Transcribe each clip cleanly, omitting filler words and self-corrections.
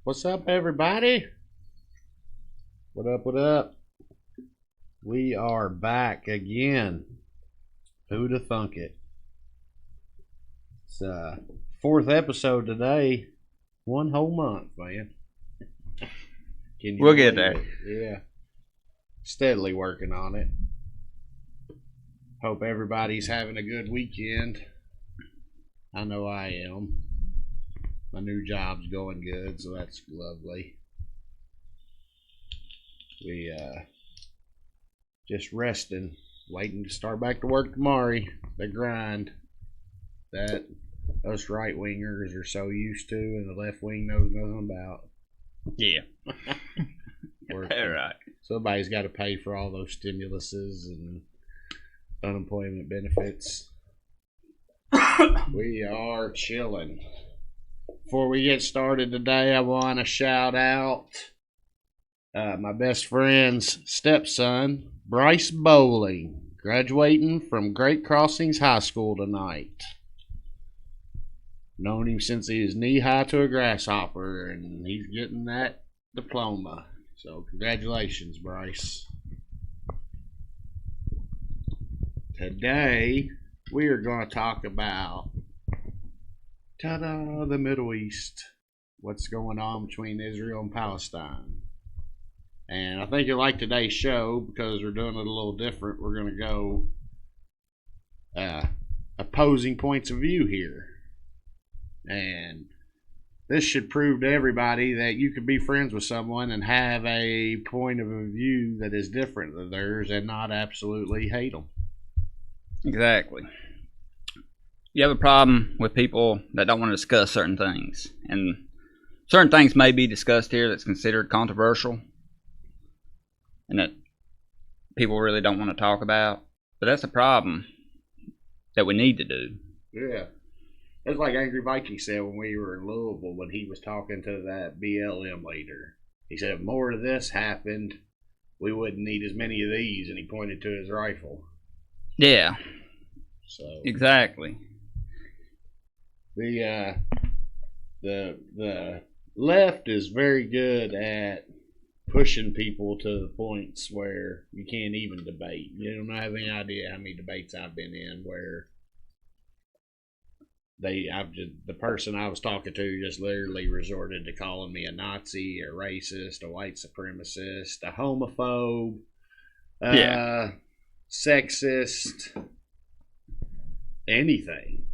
What's up, everybody? What up, what up? We are back again. Who'da thunk it? It's fourth episode today. One whole month, man. We'll get there. Yeah. Steadily working on it. Hope everybody's having a good weekend. I know I am. My new job's going good, so that's lovely. We just resting, waiting to start back to work tomorrow. The grind that us right wingers are so used to, and the left wing knows nothing about. Yeah. All right. Somebody's got to pay for all those stimuluses and unemployment benefits. We are chilling. Before we get started today, I want to shout out my best friend's stepson, Bryce Bowling, graduating from Great Crossings High School tonight. Known him since he was knee high to a grasshopper, and he's getting that diploma. So congratulations, Bryce. Today we are going to talk about the Middle East. What's going on between Israel and Palestine. And I think you'll like today's show because we're doing it a little different. We're going to go opposing points of view here. And this should prove to everybody that you can be friends with someone and have a point of view that is different than theirs and not absolutely hate them. Exactly. You have a problem with people that don't want to discuss certain things. And certain things may be discussed here that's considered controversial and that people really don't want to talk about. But that's a problem that we need to do. Yeah. It's like Angry Viking said when we were in Louisville when he was talking to that BLM leader. He said, if more of this happened, we wouldn't need as many of these. And he pointed to his rifle. Yeah. So exactly. The left is very good at pushing people to the points where you can't even debate. You don't have any idea how many debates I've been in where the person I was talking to just literally resorted to calling me a Nazi, a racist, a white supremacist, a homophobe, sexist, anything.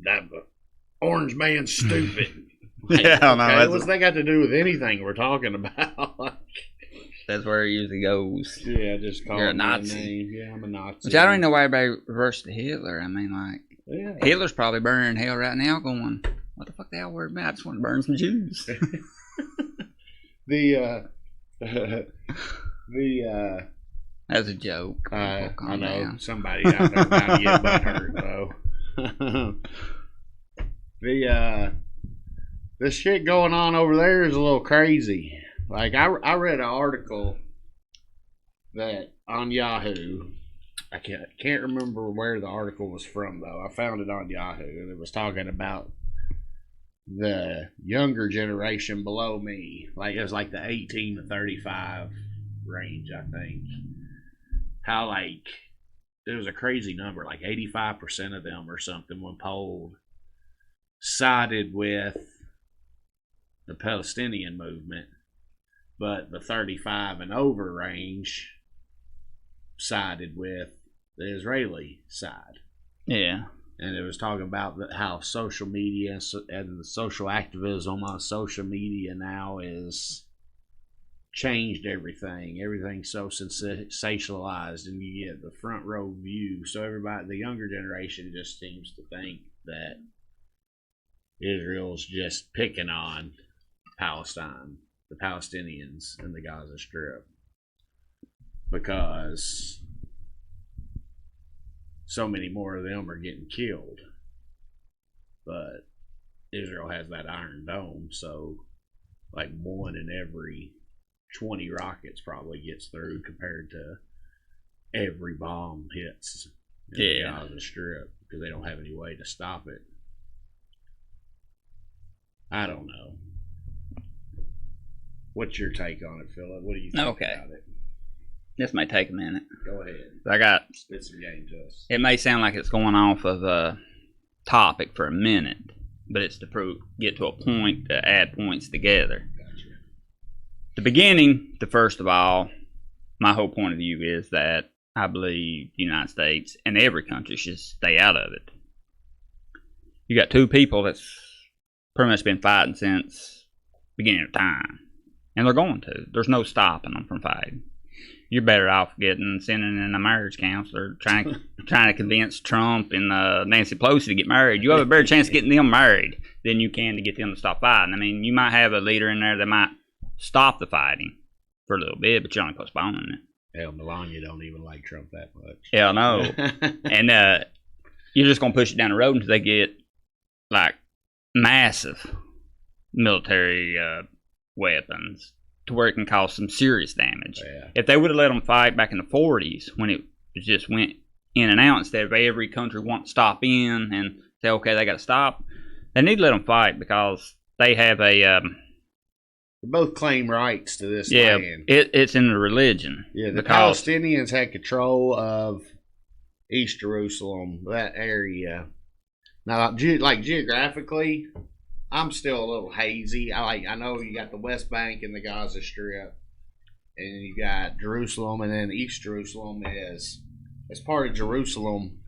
That orange man's stupid. Yeah, I know. Okay, what's that got to do with anything we're talking about? That's where it usually goes. Yeah, just call You're a me Nazi. name. Yeah, I'm a Nazi. Which I don't even know why everybody reversed to Hitler. I mean, like, yeah. Hitler's probably burning in hell right now going, what the fuck they all worried about? I just want to burn some Jews. That's a joke. I know. Down. Somebody out there about to get butthurt, though. This shit going on over there is a little crazy. Like, I read an article that on Yahoo. I can't remember where the article was from, though. I found it on Yahoo, and it was talking about the younger generation below me. Like, it was like the 18 to 35 range, I think. How, like, it was a crazy number. Like, 85% of them or something, when polled, sided with the Palestinian movement, but the 35 and over range sided with the Israeli side. Yeah. And it was talking about how social media and the social activism on social media now is changed everything. Everything's so sensationalized, and you get the front row view. So everybody, the younger generation, just seems to think that Israel's just picking on Palestine, the Palestinians, and the Gaza Strip, because so many more of them are getting killed. But Israel has that Iron Dome, so like 1 in every 20 rockets probably gets through compared to every bomb hits in the Gaza Strip because they don't have any way to stop it. I don't know. What's your take on it, Philip? What do you think about it? This may take a minute. Go ahead. I got spit some game to us. It may sound like it's going off of a topic for a minute, but it's to get to a point to add points together. Gotcha. The beginning, first of all, my whole point of view is that I believe the United States and every country should stay out of it. You got two people that's pretty much been fighting since the beginning of time, and they're going to. There's no stopping them from fighting. You're better off sending in a marriage counselor, trying to convince Trump and Nancy Pelosi to get married. You have a better chance of getting them married than you can to get them to stop fighting. I mean, you might have a leader in there that might stop the fighting for a little bit, but you're only postponing it. Hell, Melania don't even like Trump that much. Hell no. And you're just going to push it down the road until they get, like, massive military weapons to where it can cause some serious damage. Yeah. If they would have let them fight back in the 40s when it just went in and out instead of every country wanting to stop in and say, okay, they got to stop, they need to let them fight because they have a... they both claim rights to this land. It's in the religion. Yeah, the Palestinians had control of East Jerusalem, that area. Now, like geographically, I'm still a little hazy. I know you got the West Bank and the Gaza Strip, and you got Jerusalem, and then East Jerusalem is part of Jerusalem,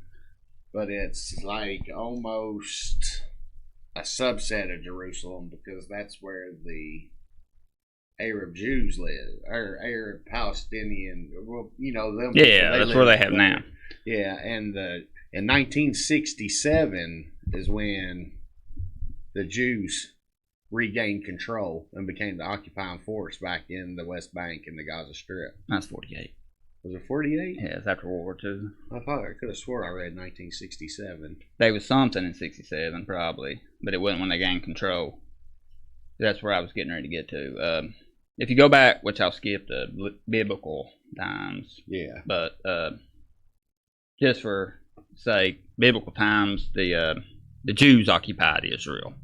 but it's like almost a subset of Jerusalem because that's where the Arab Jews live, or Arab Palestinian. Well, you know them. Yeah, that's where they have now. Yeah, and in 1967 is when the Jews regained control and became the occupying force back in the West Bank and the Gaza Strip. That's 48. Was it 48? Yeah, it's after World War II. I could have swore I read 1967. There was something in 67 probably, but it wasn't when they gained control. That's where I was getting ready to get to. If you go back, which I'll skip the biblical times. Yeah. But just for sake, biblical times, the Jews occupied Israel.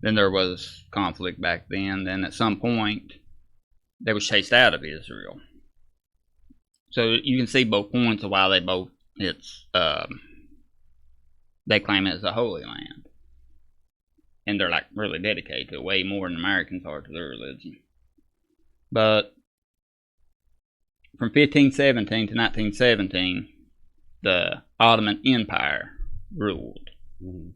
Then there was conflict back then. Then at some point, they was chased out of Israel. So you can see both points of why they claim it as a holy land. And they're like really dedicated to it way more than Americans are to their religion. But from 1517 to 1917, the Ottoman Empire ruled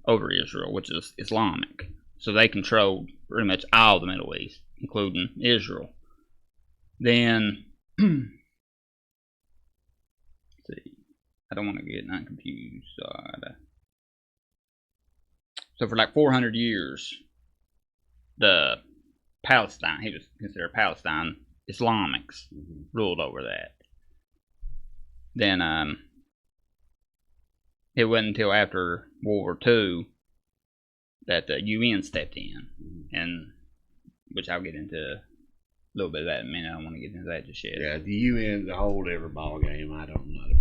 over Israel, which is Islamic. So they controlled pretty much all the Middle East, including Israel. Then, let's see, I don't want to get confused. So for like 400 years, the Palestine, he was considered Palestine, Islamics ruled over that. Then it wasn't until after World War II that the UN stepped in, and which I'll get into a little bit of that in a minute. I don't want to get into that just yet. Yeah, the UN's a whole different ball game. I'm not a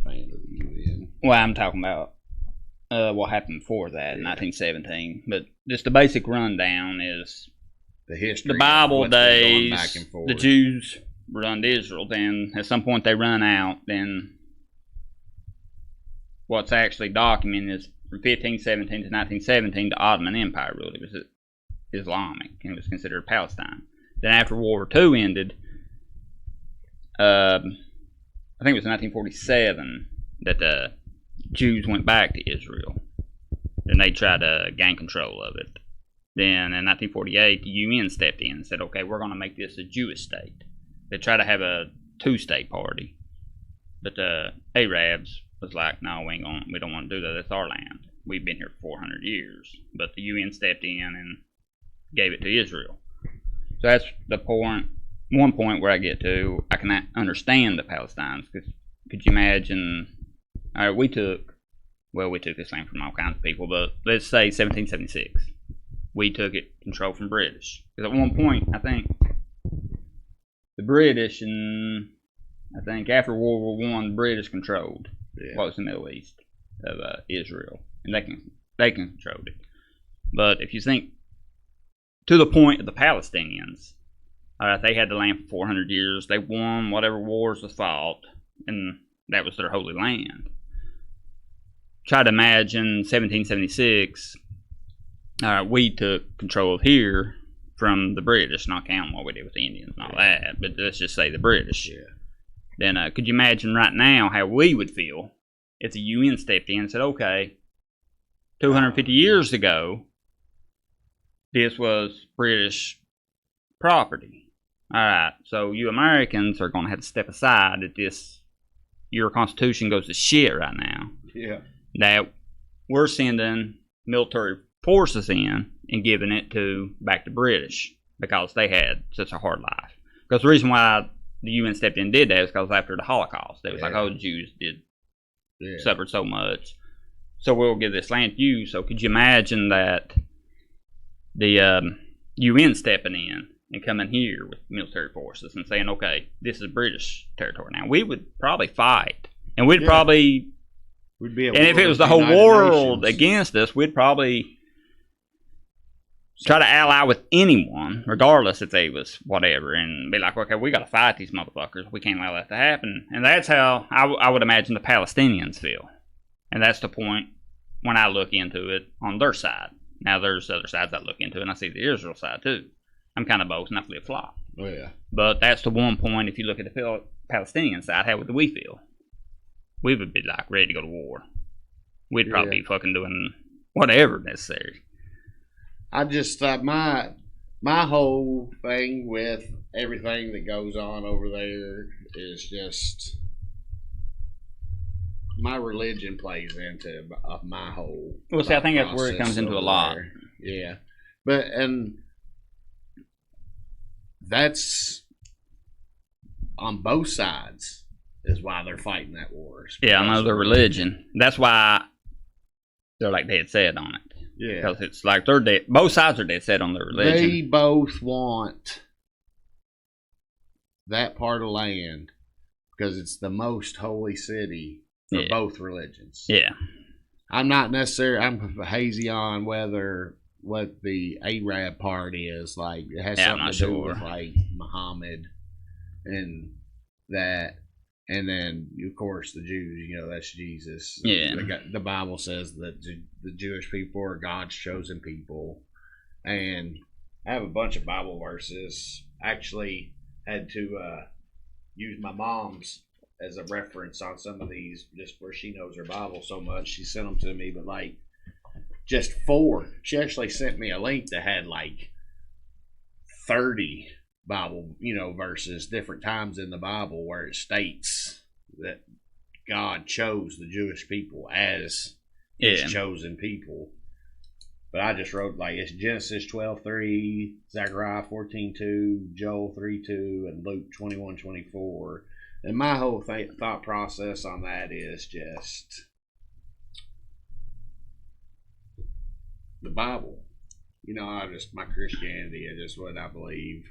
fan of the UN. Well, I'm talking about what happened before that in 1917. But just the basic rundown is the history. The Bible days, back and forth. The Jews run to Israel. Then at some point they run out. Then what's actually documented is from 1517 to 1917, the Ottoman Empire ruled. It was Islamic, and it was considered Palestine. Then after World War II ended, I think it was 1947 that the Jews went back to Israel. Then they tried to gain control of it. Then in 1948, the UN stepped in and said, okay, we're going to make this a Jewish state. They tried to have a two-state party. But the Arabs was like, no, we don't want to do that. That's our land. We've been here for 400 years. But the UN stepped in and gave it to Israel. So that's the point. One point where I get to, I can understand the Palestinians. Because could you imagine? All right, we took this land from all kinds of people, but let's say 1776. We took control from British. Because at one point, I think the British, and I think after World War I, the British controlled what was the Middle East of Israel, and they can control it. But if you think to the point of the Palestinians, They had the land for 400 years. They won whatever wars was fought, and that was their holy land. Try to imagine 1776. We took control of here from the British, not counting what we did with the Indians and all that, but let's just say the British. Yeah. Then could you imagine right now how we would feel if the UN stepped in and said, okay, 250 years ago, this was British property. All right, so you Americans are going to have to step aside if your Constitution goes to shit right now. Yeah. That we're sending military forces in and giving it back to British because they had such a hard life. Because the reason why the UN stepped in and did that is because after the Holocaust, they was like, oh, the Jews suffered so much, so we'll give this land to you. So could you imagine that the UN stepping in and coming here with military forces and saying, okay, this is British territory now? We would probably fight, and we'd probably... We'd be and if it was the whole world against us, we'd probably try to ally with anyone, regardless if they was whatever, and be like, okay, we got to fight these motherfuckers. We can't allow that to happen. And that's how I would imagine the Palestinians feel. And that's the point when I look into it on their side. Now, there's other sides I look into, and I see the Israel side too. I'm kind of both, and I flip-flop. Oh, yeah. But that's the one point, if you look at the Palestinian side, how would we feel? We would be like ready to go to war. We'd probably be fucking doing whatever necessary. I just thought my whole thing with everything that goes on over there is just my religion plays into my whole. Well, see, I think that's where it comes into a lot. Yeah, and that's on both sides is why they're fighting that war. Yeah, I know their religion. That's why they're like dead set on it. Yeah, because it's like they're dead. Both sides are dead set on their religion. They both want that part of land because it's the most holy city for both religions. Yeah, I'm hazy on what the Arab part is like. It has something to do with like Muhammad and that. And then, of course, the Jews, that's Jesus. Yeah. The Bible says that the Jewish people are God's chosen people. And I have a bunch of Bible verses. Actually, had to use my mom's as a reference on some of these, just where she knows her Bible so much. She sent them to me, but like just 4. She actually sent me a link that had like 30 Bible, verses, different times in the Bible where it states that God chose the Jewish people as his chosen people. But I just wrote like it's Genesis 12:3, Zechariah 14:2, Joel 3:2, and Luke 21:24. And my whole thought process on that is just the Bible. My Christianity is just what I believe.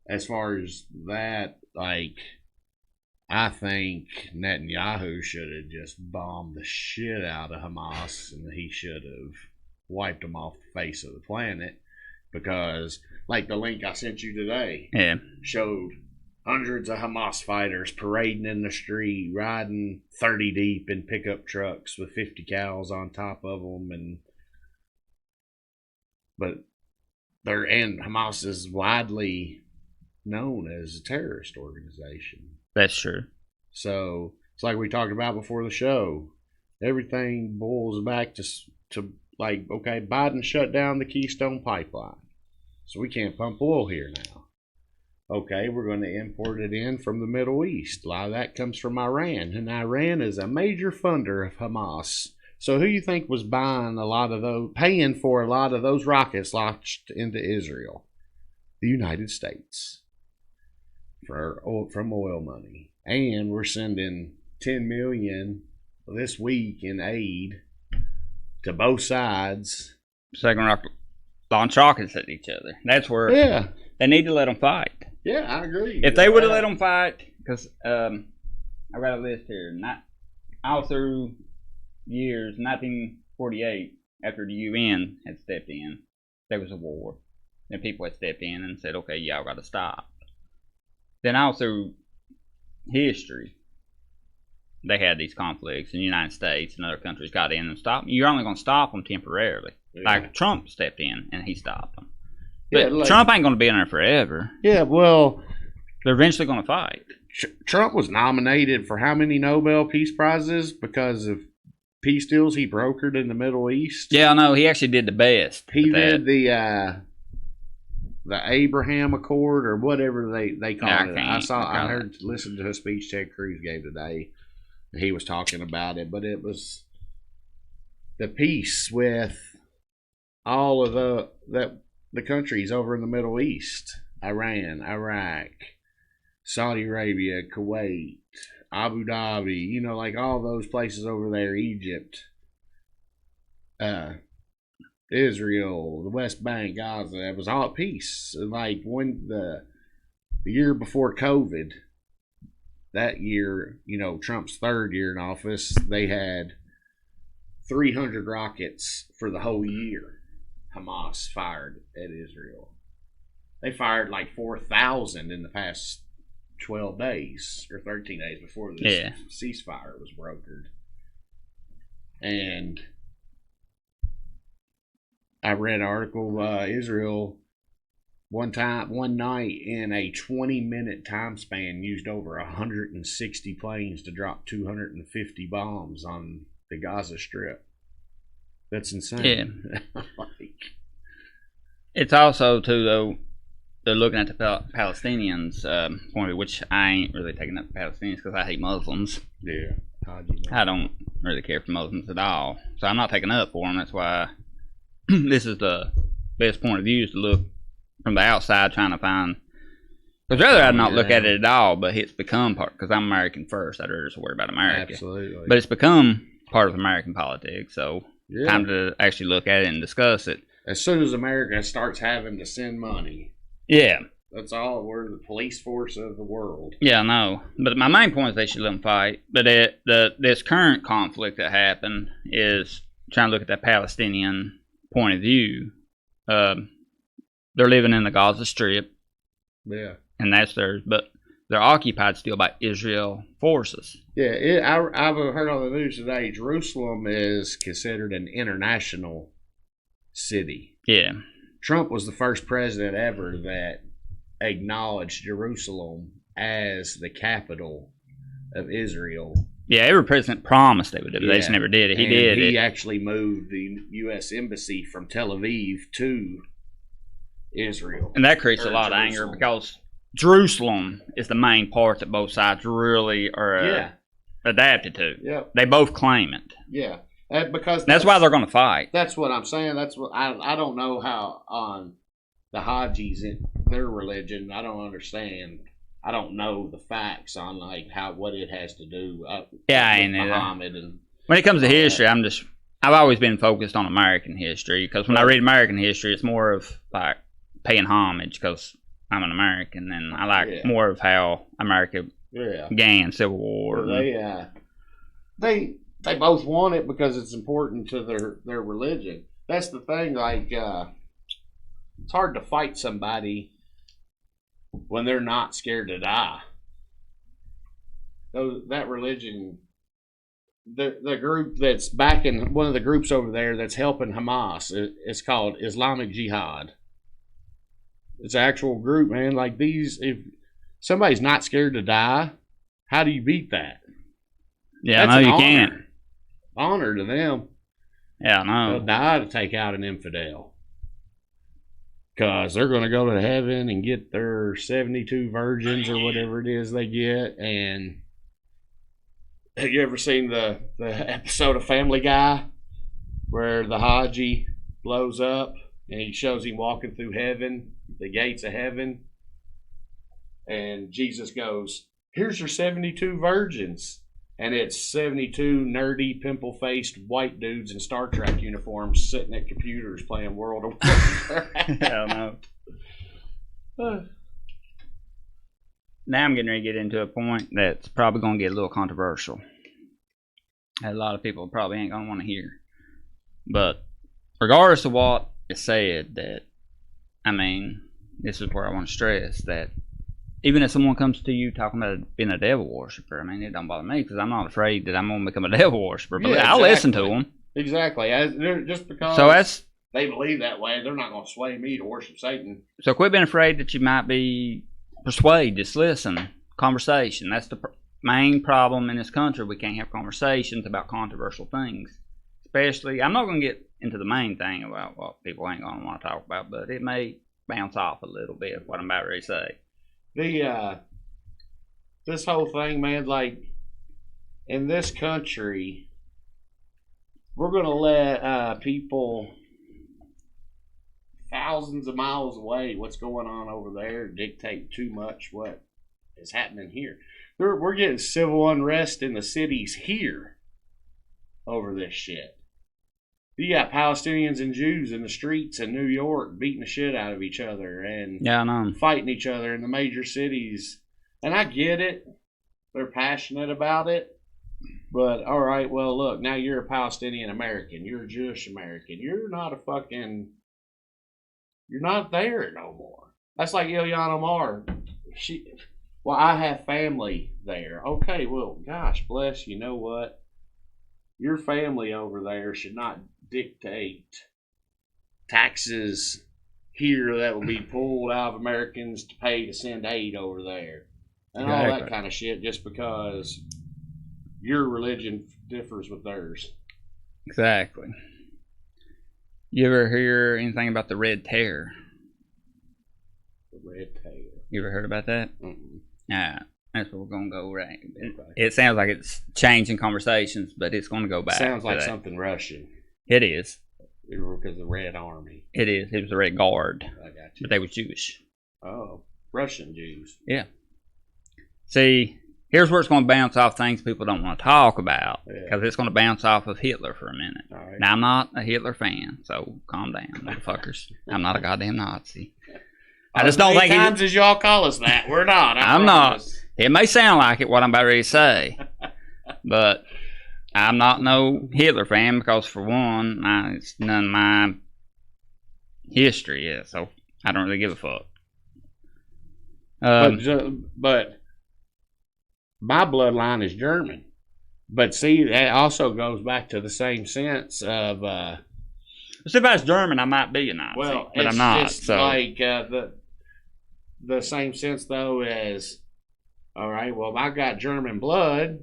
As far as that, like, I think Netanyahu should have just bombed the shit out of Hamas, and he should have wiped them off the face of the planet, because, like, the link I sent you today showed hundreds of Hamas fighters parading in the street, riding 30 deep in pickup trucks with 50 cows on top of them, but Hamas is widely known as a terrorist organization. That's true. So it's like we talked about before the show. Everything boils back to like, okay, Biden shut down the Keystone Pipeline, so we can't pump oil here now. Okay, we're going to import it in from the Middle East. A lot of that comes from Iran, and Iran is a major funder of Hamas. So who you think was paying for a lot of those rockets launched into Israel? The United States. From oil money. And we're sending $10 million this week in aid to both sides. Second rocket launch rockets at each other. That's where they need to let them fight. Yeah, I agree. If they would have let them fight, because I got a list here. All through years, 1948, after the UN had stepped in, there was a war. Then people had stepped in and said, okay, y'all got to stop. Then all through history, they had these conflicts, and the United States and other countries got in and stopped. You're only going to stop them temporarily. Yeah. Like Trump stepped in and he stopped them. But yeah, Trump ain't going to be in there forever. Yeah, well, they're eventually going to fight. Trump was nominated for how many Nobel Peace Prizes because of peace deals he brokered in the Middle East? Yeah, I know. He actually did the best. He did the Abraham Accord or whatever they call it. I listened to a speech Ted Cruz gave today. He was talking about it, but it was the peace with all of the countries over in the Middle East: Iran, Iraq, Saudi Arabia, Kuwait, Abu Dhabi. You know, like all those places over there, Egypt, Israel, the West Bank, Gaza. It was all at peace. Like when the year before COVID. That year, you know, Trump's third year in office, they had 300 rockets for the whole year. Hamas fired at Israel. They fired like 4,000 in the past 12 days or 13 days before this ceasefire was brokered. And I read an article, Israel one night in a 20-minute time span used over 160 planes to drop 250 bombs on the Gaza Strip. That's insane. Yeah. It's also too though they're looking at the Palestinians point of view, which I ain't really taking up the Palestinians because I hate Muslims. Yeah. I don't really care for Muslims at all, so I'm not taking up for them. That's why this is the best point of view is to look from the outside trying to find, because rather I'd not look at it at all, but it's become part, because I'm American first, I'd rather just worry about America. Absolutely. But it's become part of American politics, so time to actually look at it and discuss it. As soon as America starts having to send money. Yeah. That's all, we're the police force of the world. Yeah, I know. But my main point is they should let them fight. But this current conflict that happened is trying to look at that Palestinian point of view. They're living in the Gaza Strip. Yeah. And that's theirs. But they're occupied still by Israel forces. Yeah. I've heard on the news today, Jerusalem is considered an international city. Yeah. Trump was the first president ever that acknowledged Jerusalem as the capital of Israel. Yeah, every president promised they would do it. They just never did it. He actually moved the U.S. Embassy from Tel Aviv to Israel. And that creates a lot of anger because Jerusalem is the main part that both sides really are adapted to. Yeah. They both claim it. Yeah. Because that's why they're going to fight. That's what I'm saying. That's what I don't know how on the Hajis in their religion. I don't understand. I don't know the facts on like what it has to do. With Muhammad and when it comes to history, I've always been focused on American history because when I read American history, it's more of like paying homage because I'm an American and I like more of how America began Civil War. They both want it because it's important to their religion. That's the thing. Like it's hard to fight somebody when they're not scared to die. That religion, the group that's backing one of the groups over there that's helping Hamas, it's called Islamic Jihad. It's an actual group, man. Like these, if somebody's not scared to die, how do you beat that? Yeah, I know you can't. Honor to them. Yeah, I know. They'll die to take out an infidel. Because they're going to go to heaven and get their 72 virgins or whatever it is they get. And have you ever seen the episode of Family Guy where the Haji blows up and he shows him walking through heaven, the gates of heaven? And Jesus goes, "Here's your 72 virgins." And it's 72 nerdy, pimple-faced white dudes in Star Trek uniforms sitting at computers playing World of Warcraft. Hell no. Now I'm getting ready to get into a point that's probably going to get a little controversial. A lot of people probably ain't going to want to hear. But regardless of what is said, that I mean, this is where I want to stress that even if someone comes to you talking about being a devil worshiper, I mean, it don't bother me because I'm not afraid that I'm going to become a devil worshiper. But Yeah, I'll listen to them. Exactly. Just because they believe that way, they're not going to sway me to worship Satan. So quit being afraid that you might be persuaded. Just listen. Conversation. That's the main problem in this country. We can't have conversations about controversial things. Especially, I'm not going to get into the main thing about what people ain't going to want to talk about, but it may bounce off a little bit what I'm about ready to say. This whole thing, man, like, in this country, we're going to let people thousands of miles away what's going on over there dictate too much what is happening here. We're getting civil unrest in the cities here over this shit. You got Palestinians and Jews in the streets in New York beating the shit out of each other and I know. Fighting each other in the major cities. And I get it. They're passionate about it. But, all right, well, look, now you're a Palestinian American. You're a Jewish American. You're not there no more. That's like Ilhan Omar. I have family there. Okay, well, gosh bless you. Know what? Your family over there should not dictate taxes here that will be pulled out of Americans to pay to send aid over there. And all that kind of shit just because your religion differs with theirs. Exactly. You ever hear anything about the Red Terror? The Red Terror. You ever heard about that? Mm-mm. That's where we're going to go right. Okay. It sounds like it's changing conversations, but it's going to go back. Sounds like something Russian. It is. Because the Red Army. It is. It was the Red Guard. I got you. But they were Jewish. Oh, Russian Jews. Yeah. See, here's where it's going to bounce off things people don't want to talk about. Because it's going to bounce off of Hitler for a minute. All right. Now, I'm not a Hitler fan, so calm down, motherfuckers. I'm not a goddamn Nazi. I just don't think times as y'all call us that, we're not. I'm not. It may sound like it, what I'm about ready to say, but I'm not no Hitler fan because, for one, it's none of my history yet, so I don't really give a fuck. But my bloodline is German. But see, that also goes back to the same sense of. So if I was German, I might be a Nazi, but I'm not. It's so like the same sense though as, all right, well, if I got German blood,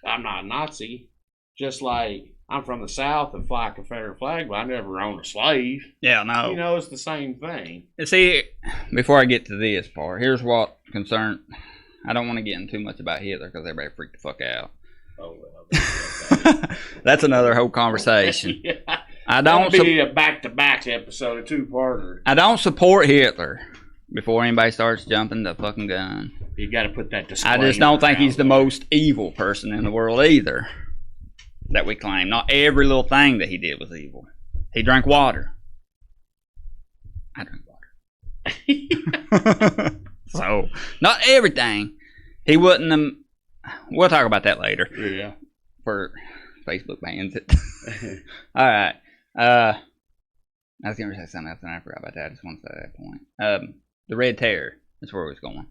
I'm not a Nazi. Just like I'm from the South and fly a Confederate flag, but I never owned a slave. Yeah, no. You know, it's the same thing. See, before I get to this part, here's what concern. I don't want to get into too much about Hitler because everybody freaked the fuck out. Oh well. That's another whole conversation. Yeah. I don't. That'll be a back-to-back episode, a two-parter. I don't support Hitler. Before anybody starts jumping the fucking gun, You got to put that disclaimer. I just don't think he's the most evil person in the world either. That we claim. Not every little thing that he did was evil. He drank water. I drink water. So, not everything. He wouldn't. We'll talk about that later. Yeah. For Facebook bans it. All right. I was going to say something else and I forgot about that. I just want to say that point. The Red Terror. That's where it was going.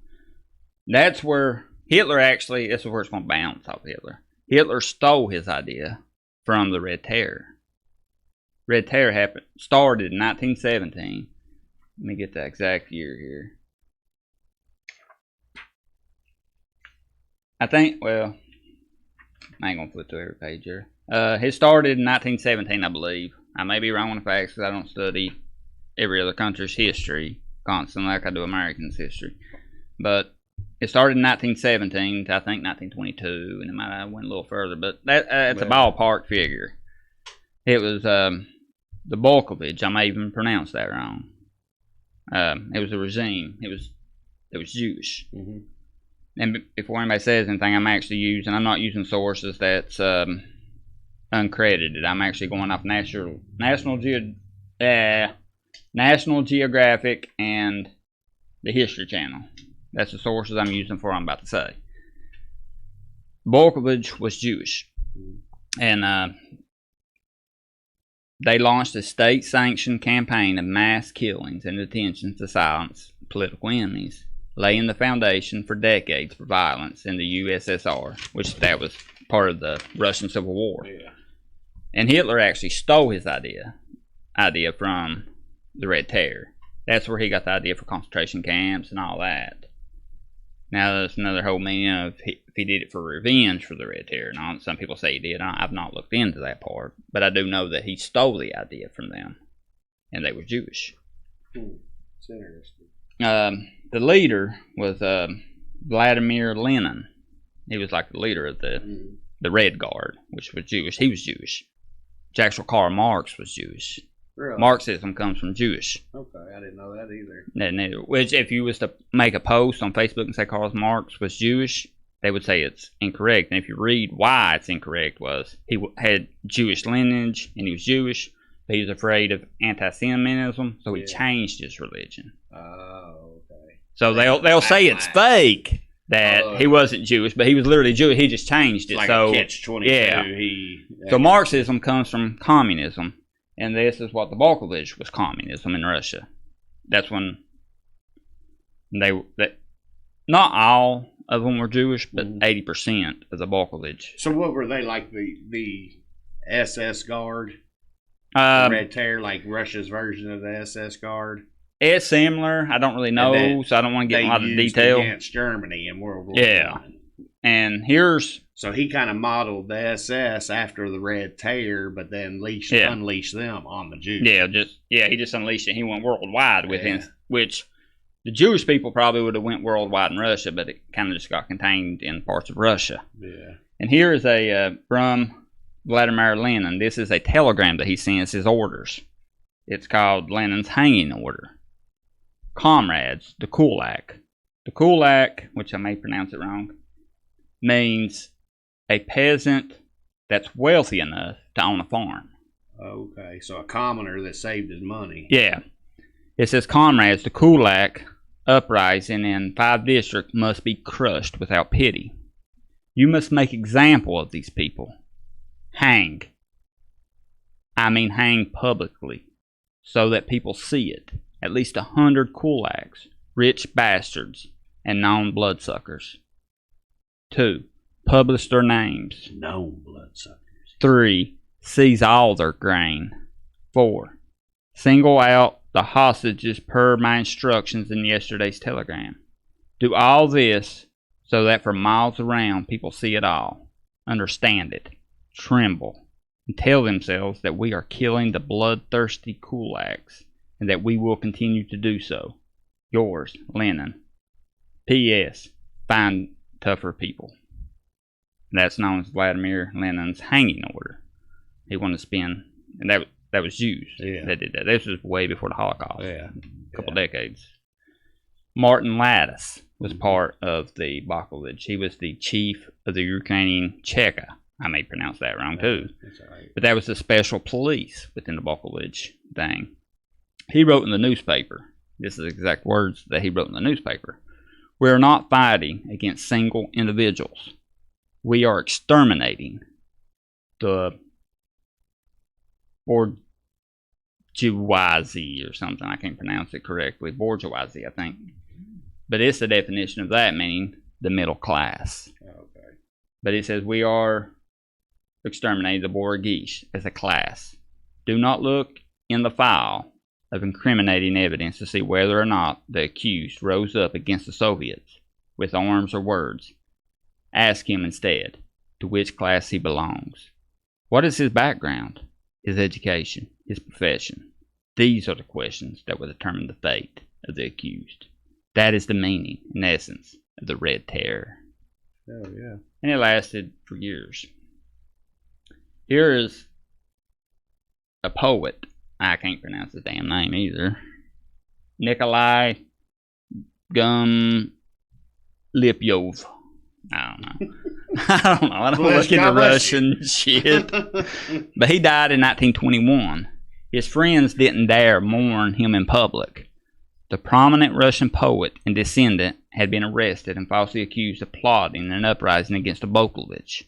That's where Hitler actually. This is where it's going to bounce off Hitler. Hitler stole his idea from the Red Terror. Red Terror started in 1917. Let me get the exact year here. I think, well, I ain't gonna flip to every page here. It started in 1917, I believe. I may be wrong on the facts because I don't study every other country's history constantly like I do Americans' history. But it started in 1917 to I think 1922, and it might have went a little further, but that's a ballpark figure. It was the Bolshevik. I may even pronounce that wrong. It was a regime. It was Jewish. Mm-hmm. And before anybody says anything, I'm not using sources that's uncredited. I'm actually going off National Geographic and the History Channel. That's the sources I'm using for what I'm about to say. Bolshevik was Jewish. And They launched a state-sanctioned campaign of mass killings and detentions to silence political enemies, laying the foundation for decades for violence in the USSR, which that was part of the Russian Civil War. Yeah. And Hitler actually stole his idea from the Red Terror. That's where he got the idea for concentration camps and all that. Now there's another whole meaning of if he did it for revenge for the Red Terror. Now some people say he did. I've not looked into that part, but I do know that he stole the idea from them, and they were Jewish. It's interesting. The leader was Vladimir Lenin. He was like the leader of the Red Guard, which was Jewish. He was Jewish. Actual Karl Marx was Jewish. Really? Marxism comes from Jewish. Okay, I didn't know that either. Neither. Which, if you was to make a post on Facebook and say Karl Marx was Jewish, they would say it's incorrect. And if you read why it's incorrect, was he had Jewish lineage and he was Jewish, but he was afraid of anti-Semitism, so he changed his religion. Oh, okay. So they'll say it's fake that he wasn't Jewish, but he was literally Jewish. He just changed it. Like so a catch-22. Yeah. So Marxism comes from communism. And this is what the Bolshevik was, communism in Russia. That's when not all of them were Jewish, but 80% of the Bolshevik. So what were they, like the SS Guard? The Red Terror, like Russia's version of the SS Guard? It's similar. I don't really know, so I don't want to get in a lot of detail. Against Germany in World War I. And here's... So he kind of modeled the SS after the Red Terror, but then unleashed them on the Jews. He just unleashed it. He went worldwide with him, which the Jewish people probably would have went worldwide in Russia, but it kind of just got contained in parts of Russia. Yeah. And here is from Vladimir Lenin. This is a telegram that he sends his orders. It's called Lenin's hanging order. Comrades, the kulak. The kulak, which I may pronounce it wrong, means a peasant that's wealthy enough to own a farm. Okay, so a commoner that saved his money. Yeah. It says, comrades, the kulak uprising in 5 districts must be crushed without pity. You must make example of these people. Hang. I mean hang publicly, so that people see it. At least 100 kulaks, rich bastards, and known bloodsuckers. 2. Publish their names. Known bloodsuckers. 3. Seize all their grain. 4. Single out the hostages per my instructions in yesterday's telegram. Do all this so that for miles around people see it all, understand it, tremble, and tell themselves that we are killing the bloodthirsty kulaks and that we will continue to do so. Yours, Lenin. P.S. Find tougher people. That's known as Vladimir Lenin's hanging order. He wanted to spend, and that was Jews that did that. This was way before the Holocaust. Yeah. A couple decades. Martin Lattis was part of the Bolshevik. He was the chief of the Ukrainian Cheka. I may pronounce that wrong too. That's all right. But that was the special police within the Bolshevik thing. He wrote in the newspaper, this is the exact words that he wrote in the newspaper, "We are not fighting against single individuals. We are exterminating the bourgeoisie," or something. I can't pronounce it correctly. Bourgeoisie, I think. But it's the definition of that, meaning the middle class. Okay. But it says we are exterminating the bourgeois as a class. Do not look in the file of incriminating evidence to see whether or not the accused rose up against the Soviets with arms or words. Ask him instead to which class he belongs. What is his background, his education, his profession? These are the questions that will determine the fate of the accused. That is the meaning, in essence, of the Red Terror. Oh, yeah. And it lasted for years. Here is a poet. I can't pronounce his damn name either. Nikolai Gumlipyov. I don't know. I don't look into Russian shit. But he died in 1921. His friends didn't dare mourn him in public. The prominent Russian poet and descendant had been arrested and falsely accused of plotting an uprising against the Bolsheviks.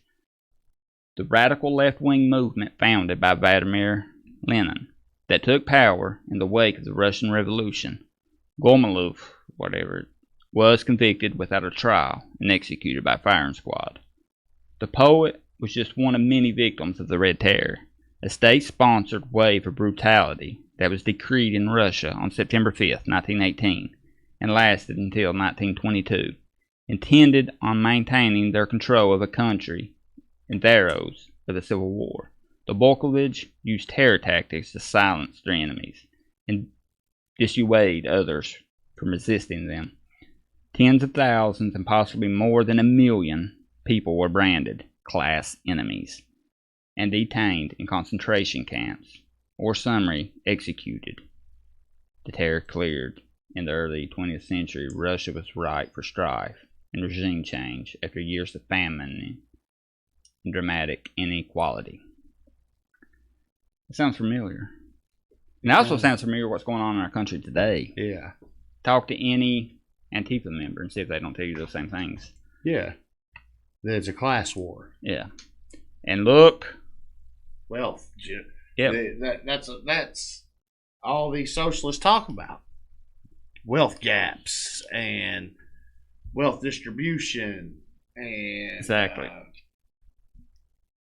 The radical left-wing movement founded by Vladimir Lenin, that took power in the wake of the Russian Revolution. Gormalov, whatever, was convicted without a trial and executed by firing squad. The poet was just one of many victims of the Red Terror, a state-sponsored wave of brutality that was decreed in Russia on September 5, 1918, and lasted until 1922, intended on maintaining their control of a country in throes of the Civil War. The Bolsheviks used terror tactics to silence their enemies and dissuade others from resisting them. Tens of thousands and possibly more than 1 million people were branded class enemies and detained in concentration camps or summarily executed. The terror cleared. In the early 20th century, Russia was ripe for strife and regime change after years of famine and dramatic inequality. It sounds familiar. And it also sounds familiar what's going on in our country today. Yeah. Talk to any Antifa member and see if they don't tell you those same things. Yeah. There's a class war. Yeah. And look. Wealth. Yeah. That's all these socialists talk about. Wealth gaps and wealth distribution and exactly.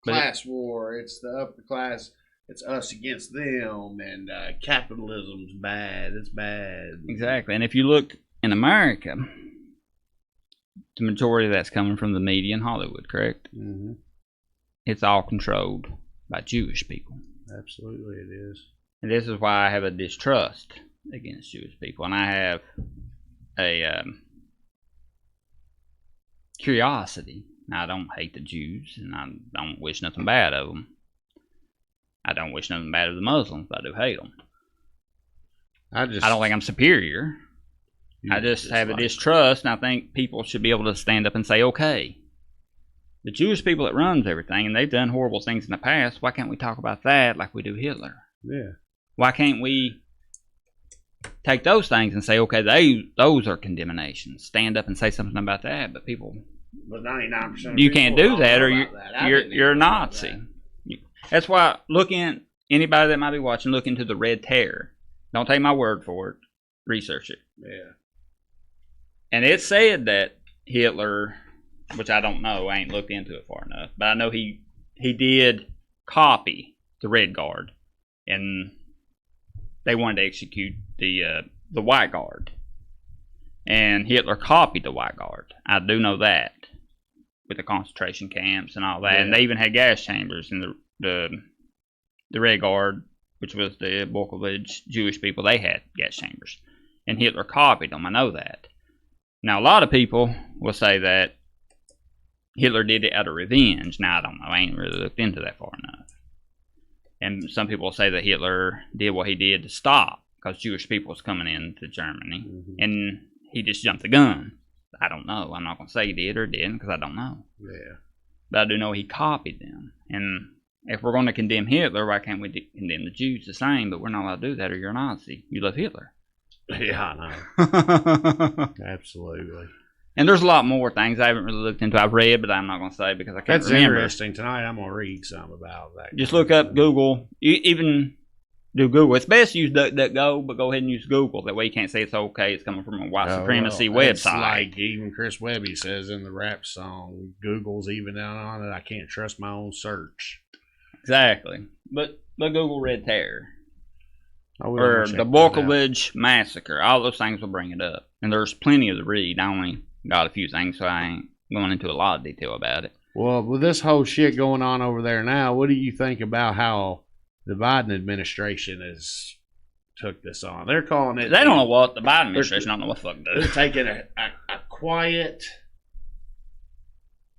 Class war. It's the upper class. It's us against them, and capitalism's bad. It's bad. Exactly. And if you look in America, the majority of that's coming from the media and Hollywood, correct? Mm-hmm. It's all controlled by Jewish people. Absolutely, it is. And this is why I have a distrust against Jewish people, and I have a curiosity. Now, I don't hate the Jews, and I don't wish nothing bad of them. I don't wish nothing bad of the Muslims, but I do hate them. I don't think I'm superior. I just have a distrust, and I think people should be able to stand up and say, okay, the Jewish people that runs everything, and they've done horrible things in the past, why can't we talk about that like we do Hitler? Yeah. Why can't we take those things and say, okay, those are condemnations. Stand up and say something about that, but people... But 99% you can't do that, or you're a Nazi. That's why, anybody that might be watching, look into the Red Terror. Don't take my word for it. Research it. Yeah. And it said that Hitler, which I don't know, I ain't looked into it far enough, but I know he did copy the Red Guard, and they wanted to execute the White Guard. And Hitler copied the White Guard. I do know that, with the concentration camps and all that. Yeah. And they even had gas chambers in the Red Guard, which was the Bolshevik Jewish people. They had gas chambers, and Hitler copied them. I know that. Now, a lot of people will say that Hitler did it out of revenge. Now, I don't know. I ain't really looked into that far enough. And some people will say that Hitler did what he did to stop, because Jewish people was coming into Germany, and he just jumped the gun. I don't know. I'm not going to say he did or didn't, because I don't know. Yeah. But I do know he copied them. And if we're going to condemn Hitler, why can't we condemn the Jews the same? But we're not allowed to do that, or you're a Nazi. You love Hitler. Yeah, I know. Absolutely. And there's a lot more things I haven't really looked into. I've read, but I'm not going to say because I can't remember. That's interesting. Tonight I'm going to read some about that. Just look up Google. Even do Google. It's best to use DuckDuckGo, but go ahead and use Google. That way you can't say it's okay. It's coming from a white supremacy website. It's like even Chris Webby says in the rap song, Google's even down on it. I can't trust my own search. Exactly. But Google Red Terror. Or the Bolshevik Massacre. All those things will bring it up. And there's plenty of the read. I only got a few things, so I ain't going into a lot of detail about it. Well, with this whole shit going on over there now, what do you think about how the Biden administration has took this on? They're calling it... They don't know what. The Biden administration don't know what the fuck to do. They're taking a quiet,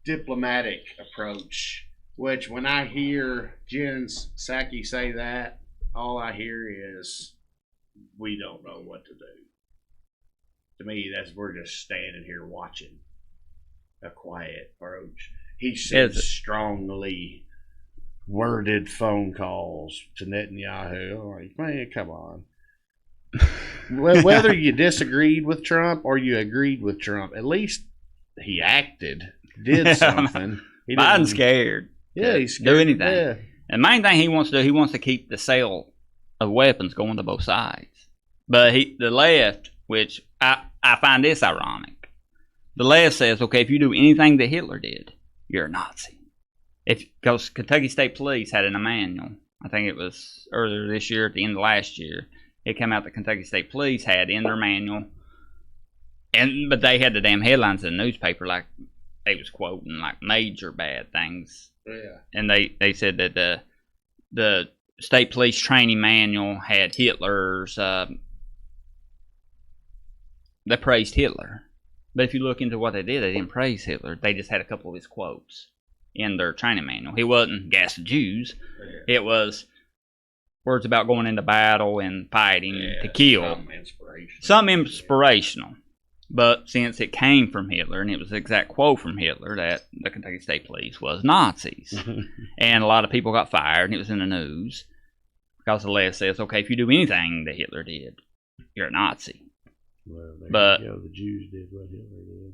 diplomatic approach, which when I hear Jen Psaki say that, all I hear is, we don't know what to do. To me, we're just standing here watching a quiet approach. He said strongly worded phone calls to Netanyahu. Like, man, come on. Whether you disagreed with Trump or you agreed with Trump, at least he acted, did something. Biden's scared. Yeah, he's scared. Do anything. Yeah. And the main thing he wants to do, he wants to keep the sale of weapons going to both sides. But the left, which I find this ironic, the left says, okay, if you do anything that Hitler did, you're a Nazi. Because Kentucky State Police had in a manual, I think it was earlier this year, at the end of last year, it came out that Kentucky State Police had in their manual, but they had the damn headlines in the newspaper like they was quoting like major bad things. Yeah. And they said that the state police training manual had Hitler's, they praised Hitler. But if you look into what they didn't praise Hitler. They just had a couple of his quotes in their training manual. He wasn't gas the Jews. Yeah. It was words about going into battle and fighting to kill. Something inspirational. But since it came from Hitler, and it was the exact quote from Hitler that the Kentucky State Police was Nazis. And a lot of people got fired, and it was in the news. Because the left says, okay, if you do anything that Hitler did, you're a Nazi. Well, but the Jews did what Hitler did.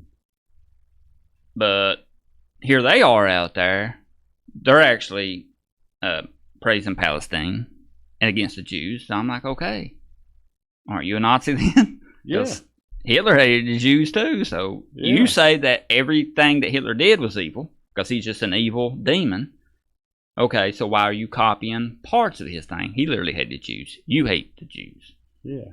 But here they are out there. They're actually praising Palestine and against the Jews. So I'm like, okay, aren't you a Nazi then? Yeah. Hitler hated the Jews too. So you say that everything that Hitler did was evil because he's just an evil demon. Okay, so why are you copying parts of his thing? He literally hated the Jews. You hate the Jews. Yeah.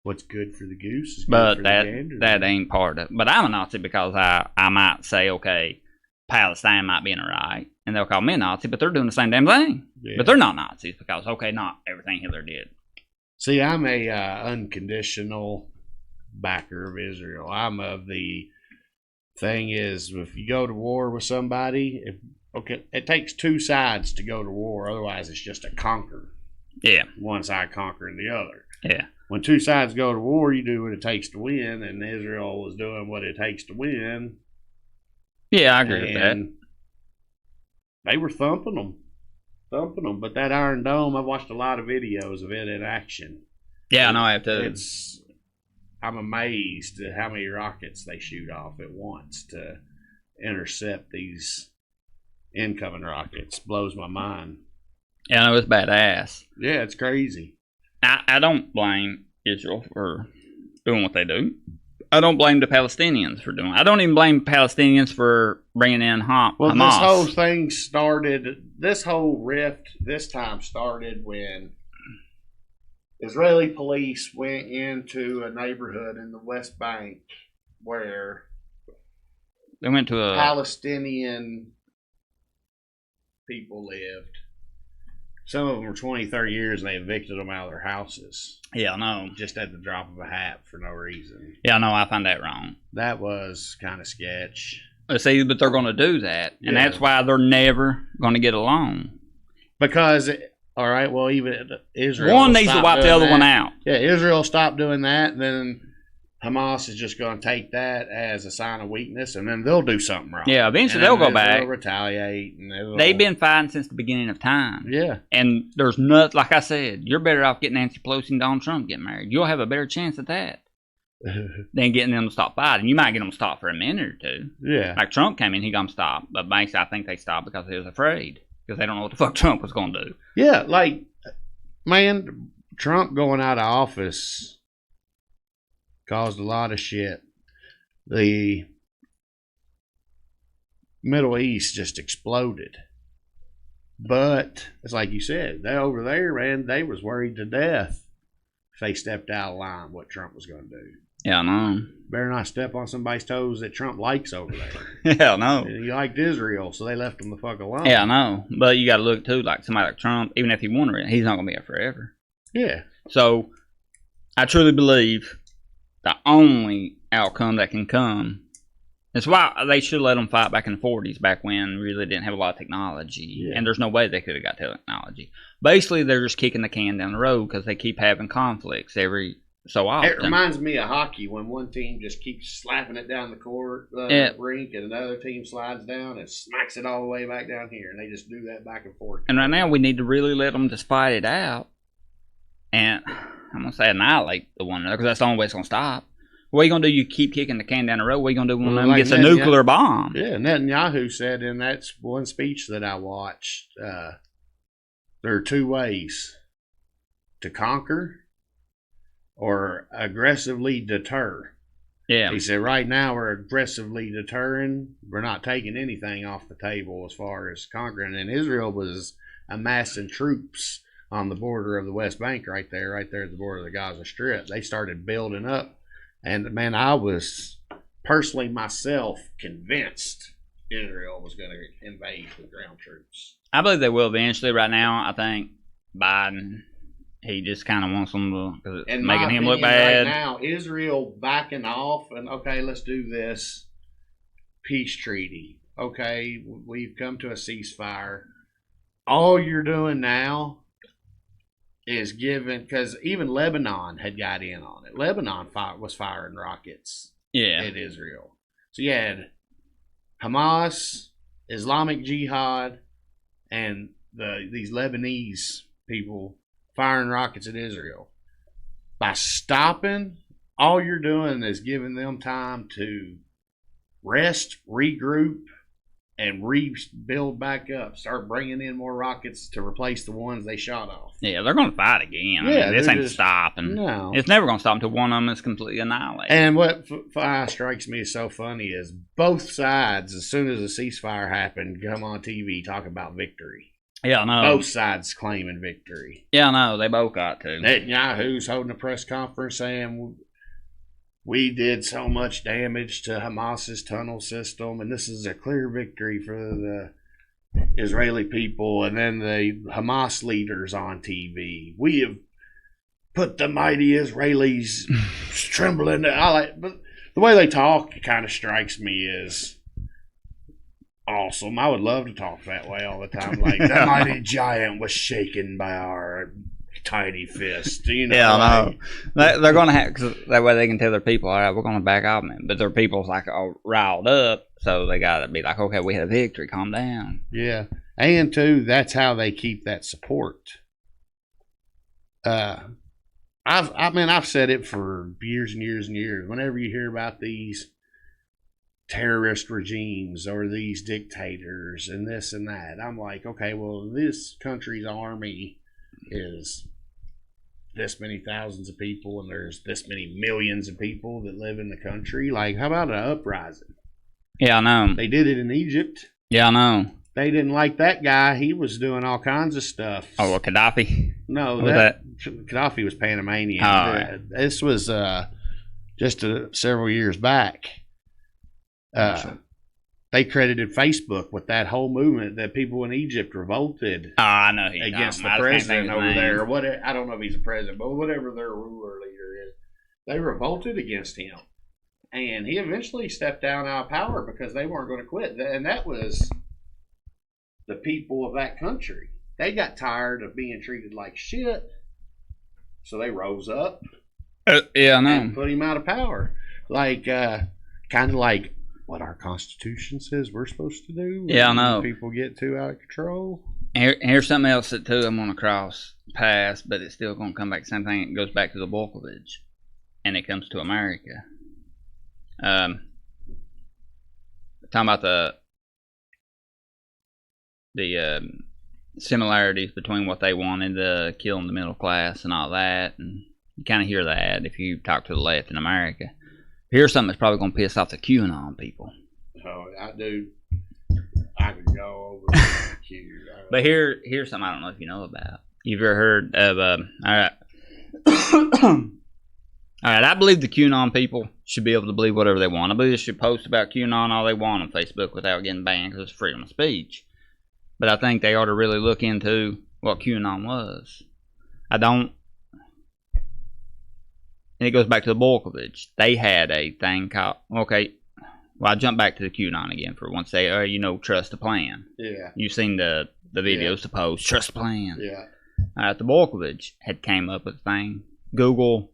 What's good for the goose is good but for that, the gander. That ain't part of it. But I'm a Nazi because I might say, okay, Palestine might be in the right, and they'll call me a Nazi, but they're doing the same damn thing. Yeah. But they're not Nazis because, okay, not everything Hitler did. See, I'm a unconditional backer of Israel. I'm of the thing is, if you go to war with somebody, it takes two sides to go to war. Otherwise, it's just a conquer. Yeah. One side conquering the other. Yeah. When two sides go to war, you do what it takes to win, and Israel was doing what it takes to win. Yeah, I agree with that. They were thumping them. But that Iron Dome, I've watched a lot of videos of it in action. Yeah, I know I have to. I'm amazed at how many rockets they shoot off at once to intercept these incoming rockets. Blows my mind. Yeah, I know, it's badass. Yeah, it's crazy. I don't blame Israel for doing what they do. I don't blame the Palestinians for doing it. I don't even blame Palestinians for bringing in Hamas. Well, this whole thing started, this whole rift this time started when Israeli police went into a neighborhood in the West Bank where they went to a Palestinian people lived. Some of them were 20, 30 years, and they evicted them out of their houses. Yeah, I know. Just at the drop of a hat for no reason. Yeah, I know. I find that wrong. That was kind of sketch. See, but they're going to do that, and that's why they're never going to get along. Because, all right, well, even Israel... One needs to wipe the other one out. Yeah, Israel stopped doing that, then Hamas is just going to take that as a sign of weakness, and then they'll do something wrong. Yeah, eventually they'll go back. They'll retaliate. And they've been fighting since the beginning of time. Yeah. And there's not, like I said, you're better off getting Nancy Pelosi and Donald Trump getting married. You'll have a better chance at that than getting them to stop fighting. You might get them to stop for a minute or two. Yeah. Like Trump came in, he got them stopped. But basically, I think they stopped because he was afraid. Because they don't know what the fuck Trump was going to do. Yeah, like, man, Trump going out of office caused a lot of shit. The Middle East just exploded. But it's like you said, they over there, man, they was worried to death if they stepped out of line what Trump was going to do. Yeah, I know. Better not step on somebody's toes that Trump likes over there. Yeah, I know. He liked Israel, so they left him the fuck alone. Yeah, I know. But you got to look, too, like somebody like Trump, even if he won it, he's not going to be there forever. Yeah. So I truly believe the only outcome that can come is why they should let them fight back in the 40s, back when we really didn't have a lot of technology. Yeah. And there's no way they could have got technology. Basically, they're just kicking the can down the road because they keep having conflicts every so often. It reminds me of hockey when one team just keeps slapping it down the court rink and another team slides down and smacks it all the way back down here. And they just do that back and forth. And right now, we need to really let them just fight it out. And I'm going to say annihilate the one another because that's the only way it's going to stop. What are you going to do? You keep kicking the can down the road. What are you going to do when one of them gets a nuclear bomb? Yeah, Netanyahu said in that one speech that I watched, there are two ways: to conquer or aggressively deter. Yeah. He said, right now we're aggressively deterring. We're not taking anything off the table as far as conquering. And Israel was amassing troops on the border of the West Bank right there at the border of the Gaza Strip. They started building up. And, man, I was personally myself convinced Israel was going to invade with ground troops. I believe they will eventually. Right now, I think Biden, he just kind of wants them to, because it's making him look bad. Right now, Israel backing off and, okay, let's do this peace treaty. Okay, we've come to a ceasefire. All you're doing now is giving, because even Lebanon had got in on it. Lebanon was firing rockets at Israel. So you had Hamas, Islamic Jihad, and these Lebanese people firing rockets at Israel. By stopping, all you're doing is giving them time to rest, regroup, and rebuild back up. Start bringing in more rockets to replace the ones they shot off. Yeah, they're going to fight again. Yeah, I mean, this ain't stopping. No. It's never going to stop until one of them is completely annihilated. And what strikes me as so funny is both sides, as soon as a ceasefire happened, come on TV, talk about victory. Yeah, I know. Both sides claiming victory. Yeah, I know. They both got to. Netanyahu's holding a press conference saying, we did so much damage to Hamas's tunnel system, and this is a clear victory for the Israeli people. And then the Hamas leaders on TV, we have put the mighty Israelis trembling. But the way they talk kind of strikes me as awesome. I would love to talk that way all the time. Like, that mighty giant was shaken by our tiny fist. You know, yeah, I know. They're going to have, because that way they can tell their people, all right, we're going to back off, man. But their people's like all riled up, so they got to be like, okay, we had a victory, calm down. Yeah, and too, that's how they keep that support. I've said it for years and years and years. Whenever you hear about these terrorist regimes or these dictators and this and that, I'm like, okay, well, this country's army is this many thousands of people, and there's this many millions of people that live in the country. Like, how about an uprising? Yeah, I know. They did it in Egypt. Yeah, I know. They didn't like that guy. He was doing all kinds of stuff. Oh, well, Gaddafi? No, what was that? Gaddafi was Panamanian. Oh, right. This was just several years back. They credited Facebook with that whole movement that people in Egypt revolted I know against the president over there. What, I don't know if he's a president, but whatever their ruler leader is, they revolted against him. And he eventually stepped down out of power because they weren't going to quit. And that was the people of that country. They got tired of being treated like shit, so they rose up. Yeah, I know. And put him out of power. Like, kind of like what our Constitution says we're supposed to do. Yeah, I know. People get too out of control. Here's something else that too I'm going to cross past, but it's still going to come back. Same thing. It goes back to the Volkovich, and it comes to America. Talking about the similarities between what they wanted to kill in the middle class and all that, and you kind of hear that if you talk to the left in America. Here's something that's probably going to piss off the QAnon people. Oh, I do. I could go over to Q. But here's something I don't know if you know about. You've ever heard of all right. All right, I believe the QAnon people should be able to believe whatever they want. I believe they should post about QAnon all they want on Facebook without getting banned because it's freedom of speech. But I think they ought to really look into what QAnon was. I don't. And it goes back to the Volkovich. They had a thing called, okay, well, I jump back to the QAnon again for once. They, trust the plan. Yeah. You've seen the videos to post, trust the plan. Yeah. The Volkovich had came up with a thing, Google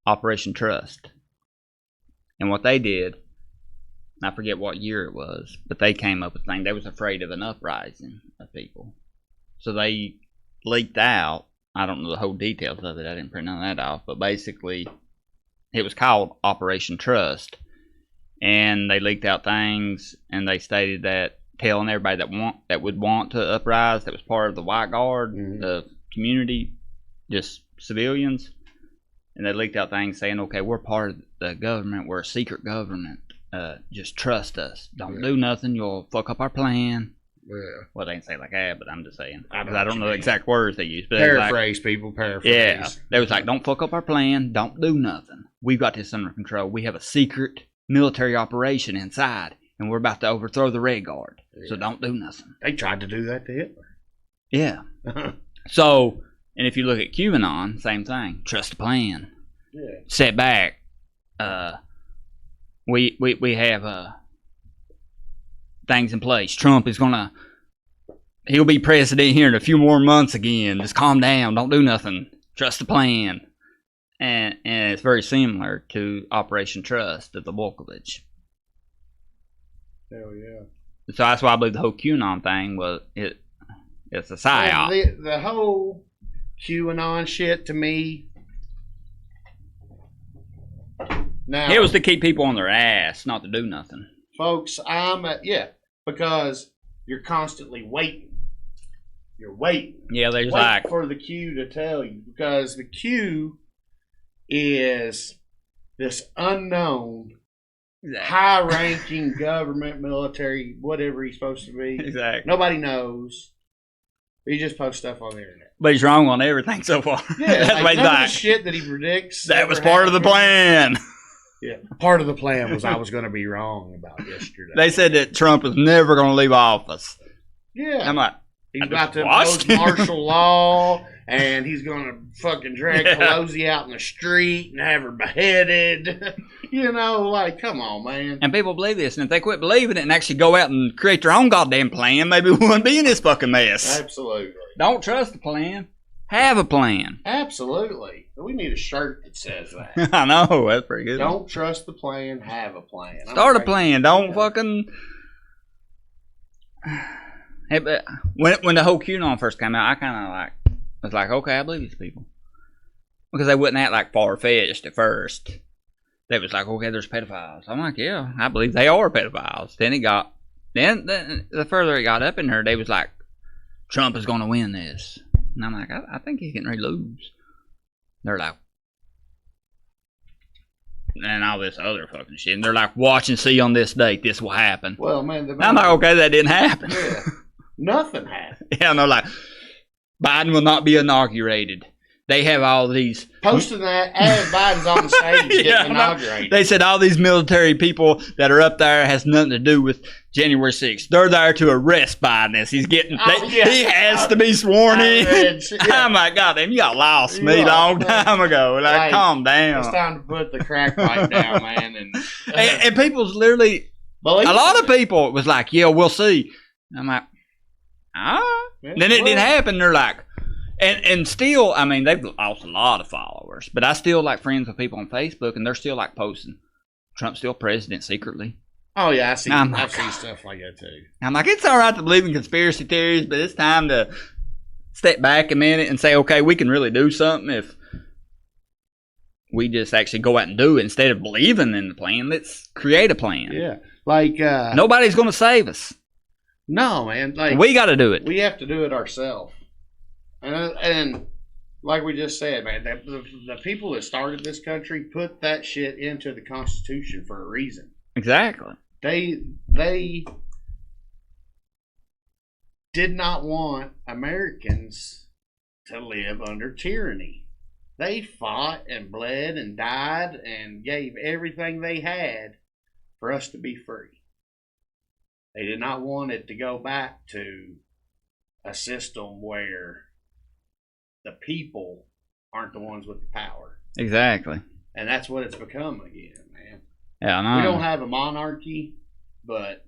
Operation Trust. And what they did, I forget what year it was, but they came up with a thing. They was afraid of an uprising of people. So they leaked out, I don't know the whole details of it, I didn't print none of that off, but basically it was called Operation Trust. And they leaked out things, and they stated that telling everybody that would want to uprise, that was part of the White Guard, the community, just civilians, and they leaked out things saying, okay, we're part of the government, we're a secret government, just trust us, don't do nothing, you'll fuck up our plan. Yeah. Well, they didn't say it like that, but I'm just saying. I don't know the exact words they used. But Paraphrase, people, paraphrase. Yeah. They was like, don't fuck up our plan. Don't do nothing. We've got this under control. We have a secret military operation inside, and we're about to overthrow the Red Guard. So don't do nothing. They tried to do that to Hitler. Yeah. So, and if you look at QAnon, same thing. Trust the plan. Yeah. Set back. We have things in place. Trump is he'll be president here in a few more months again. Just calm down. Don't do nothing. Trust the plan. And it's very similar to Operation Trust at the Volkovich. Hell yeah. So that's why I believe the whole QAnon thing it's a psyop. The whole QAnon shit to me. Now, It was to keep people on their ass, not to do nothing. Folks, because you're constantly waiting. You're waiting. Yeah, they just Wait like for the Q to tell you, because the Q is this unknown, high-ranking government, military, whatever he's supposed to be. Exactly. Nobody knows. He just posts stuff on the internet. But he's wrong on everything so far. Yeah, That's like, why none of the he's shit that he predicts. that was part of the plan. Yeah, part of the plan was I was going to be wrong about yesterday. They said that Trump was never going to leave office. Yeah. I'm like, He's I about to just impose watched. martial law, and he's going to fucking drag Yeah. Pelosi out in the street and have her beheaded. You know, like, come on, man. And people believe this, and if they quit believing it and actually go out and create their own goddamn plan, maybe we wouldn't be in this fucking mess. Absolutely. Don't trust the plan. Have a plan. Absolutely. We need a shirt that says that. I know, that's pretty good. Don't trust the plan, have a plan. Start a plan. Don't fucking. Hey, but when the whole QAnon first came out, I kind of was like, okay, I believe these people, because they wouldn't act like far fetched at first. They was like, okay, there's pedophiles. I'm like, yeah, I believe they are pedophiles. Then the further it got up in there, they was like, Trump is going to win this, and I'm like, I think he's getting ready to lose. They're like, and all this other fucking shit. And they're like, watch and see on this date, this will happen. Well, man, I'm like, okay, that didn't happen. Yeah, nothing happened. Yeah, and they're like, Biden will not be inaugurated. They have all these Posting that as Biden's on the stage getting Yeah, inaugurated. They said all these military people that are up there has nothing to do with January 6th. They're there to arrest Biden as he's getting. He has to be sworn in. I'm like, goddamn, you got lost me a long time ago. Like, calm down. It's time to put the crack pipe down, man. And people's literally, a lot of people was like, yeah, we'll see. I'm like, then it didn't happen. They're like, and still, I mean, they've lost a lot of followers, but I still like friends with people on Facebook, and they're still like posting, Trump's still president secretly. Oh yeah, I see stuff like that too. I'm like, it's all right to believe in conspiracy theories, but it's time to step back a minute and say, okay, we can really do something if we just actually go out and do it instead of believing in the plan. Let's create a plan. Yeah, like nobody's going to save us. No, man. Like, we got to do it. We have to do it ourselves. And like we just said, man, the people that started this country put that shit into the Constitution for a reason. Exactly. They did not want Americans to live under tyranny. They fought and bled and died and gave everything they had for us to be free. They did not want it to go back to a system where the people aren't the ones with the power. Exactly. And that's what it's become again, man. Yeah, I know. We don't have a monarchy, but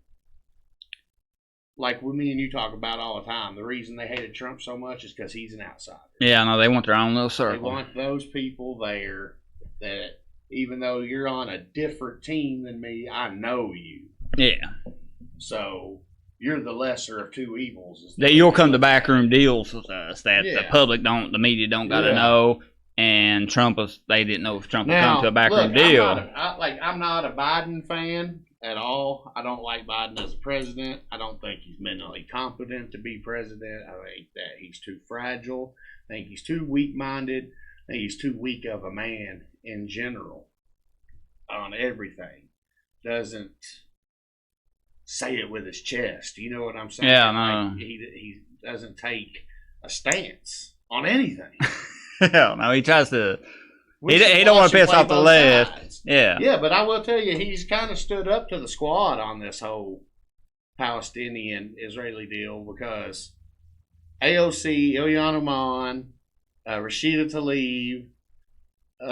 like me and you talk about all the time, the reason they hated Trump so much is because he's an outsider. Yeah, I know. They want their own little circle. They want those people there that even though you're on a different team than me, I know you. Yeah. So you're the lesser of two evils. That you'll come to backroom deals with us that the public don't, the media don't got to know. And they didn't know if Trump would come to a backroom deal. I'm not a Biden fan, at all. I don't like Biden as a president. I don't think he's mentally competent to be president. I think that he's too fragile. I think he's too weak-minded. I think he's too weak of a man in general on everything. Doesn't say it with his chest. You know what I'm saying? Yeah, I know. Like he doesn't take a stance on anything. Hell no, he tries to. He don't want to piss off the left. Sides. Yeah. Yeah, but I will tell you, he's kind of stood up to the squad on this whole Palestinian-Israeli deal because AOC, Ilhan Oman, Rashida Tlaib,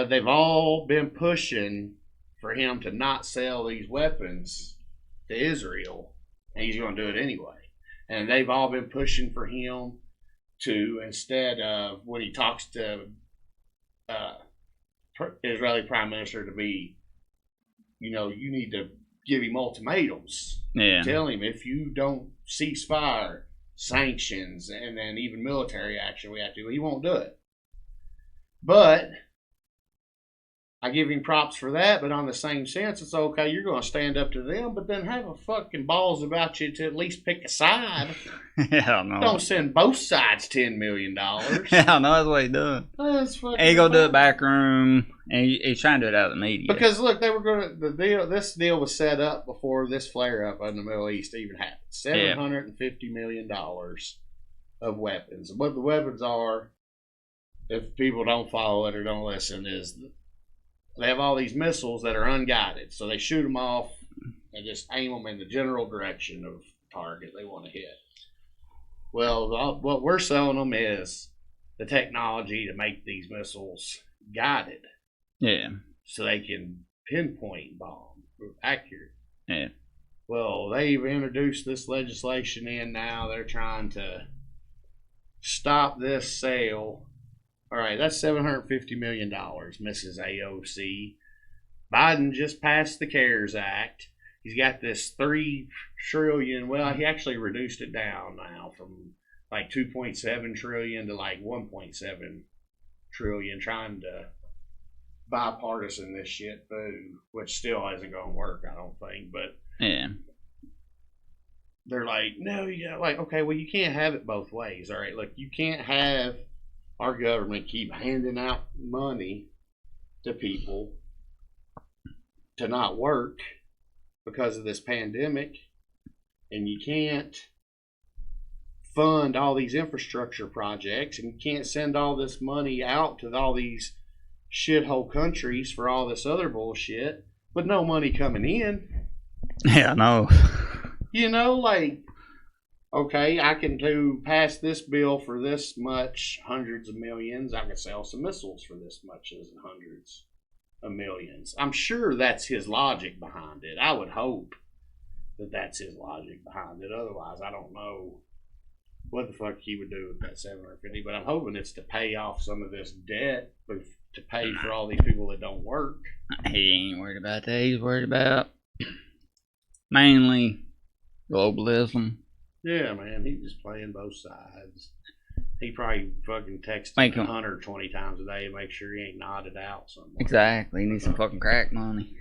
they've all been pushing for him to not sell these weapons to Israel, and he's going to do it anyway. And they've all been pushing for him to, instead of when he talks to Israeli Prime Minister, to be, you need to give him ultimatums. Yeah. Tell him if you don't cease fire, sanctions, and then even military action we have to, he won't do it. But I give him props for that, but on the same sense, it's okay, you're going to stand up to them, but then have a fucking balls about you to at least pick a side. Hell no. Don't send both sides $10 million. Hell no, that's what he's doing. That's fucking And he gonna do it back room, and he's trying to do it out of the media. Because look, they were going to this deal was set up before this flare up in the Middle East even happened. $750 million of weapons. What the weapons are, if people don't follow it or don't listen, is they have all these missiles that are unguided, so they shoot them off and just aim them in the general direction of the target they want to hit. Well, what we're selling them is the technology to make these missiles guided. Yeah. So they can pinpoint bomb accurate. Yeah. Well, they've introduced this legislation in now. They're trying to stop this sale. All right, that's $750 million, Mrs. AOC. Biden just passed the CARES Act. He's got this $3 trillion. Well, he actually reduced it down now from like $2.7 trillion to like $1.7 trillion, trying to bipartisan this shit through, which still isn't going to work, I don't think. But Yeah. they're like, no, you got like, okay, well, you can't have it both ways. All right, look, you can't have our government keep handing out money to people to not work because of this pandemic, and you can't fund all these infrastructure projects, and you can't send all this money out to all these shithole countries for all this other bullshit with no money coming in. Yeah, I know. Like, okay, I can pass this bill for this much, hundreds of millions. I can sell some missiles for this much as hundreds of millions. I'm sure that's his logic behind it. I would hope that that's his logic behind it. Otherwise, I don't know what the fuck he would do with that 750. But I'm hoping it's to pay off some of this debt, to pay for all these people that don't work. He ain't worried about that. He's worried about mainly globalism. Yeah, man, he's just playing both sides. He probably fucking texts 120 times a day to make sure he ain't nodded out somewhere. Exactly. He needs some fucking crack money.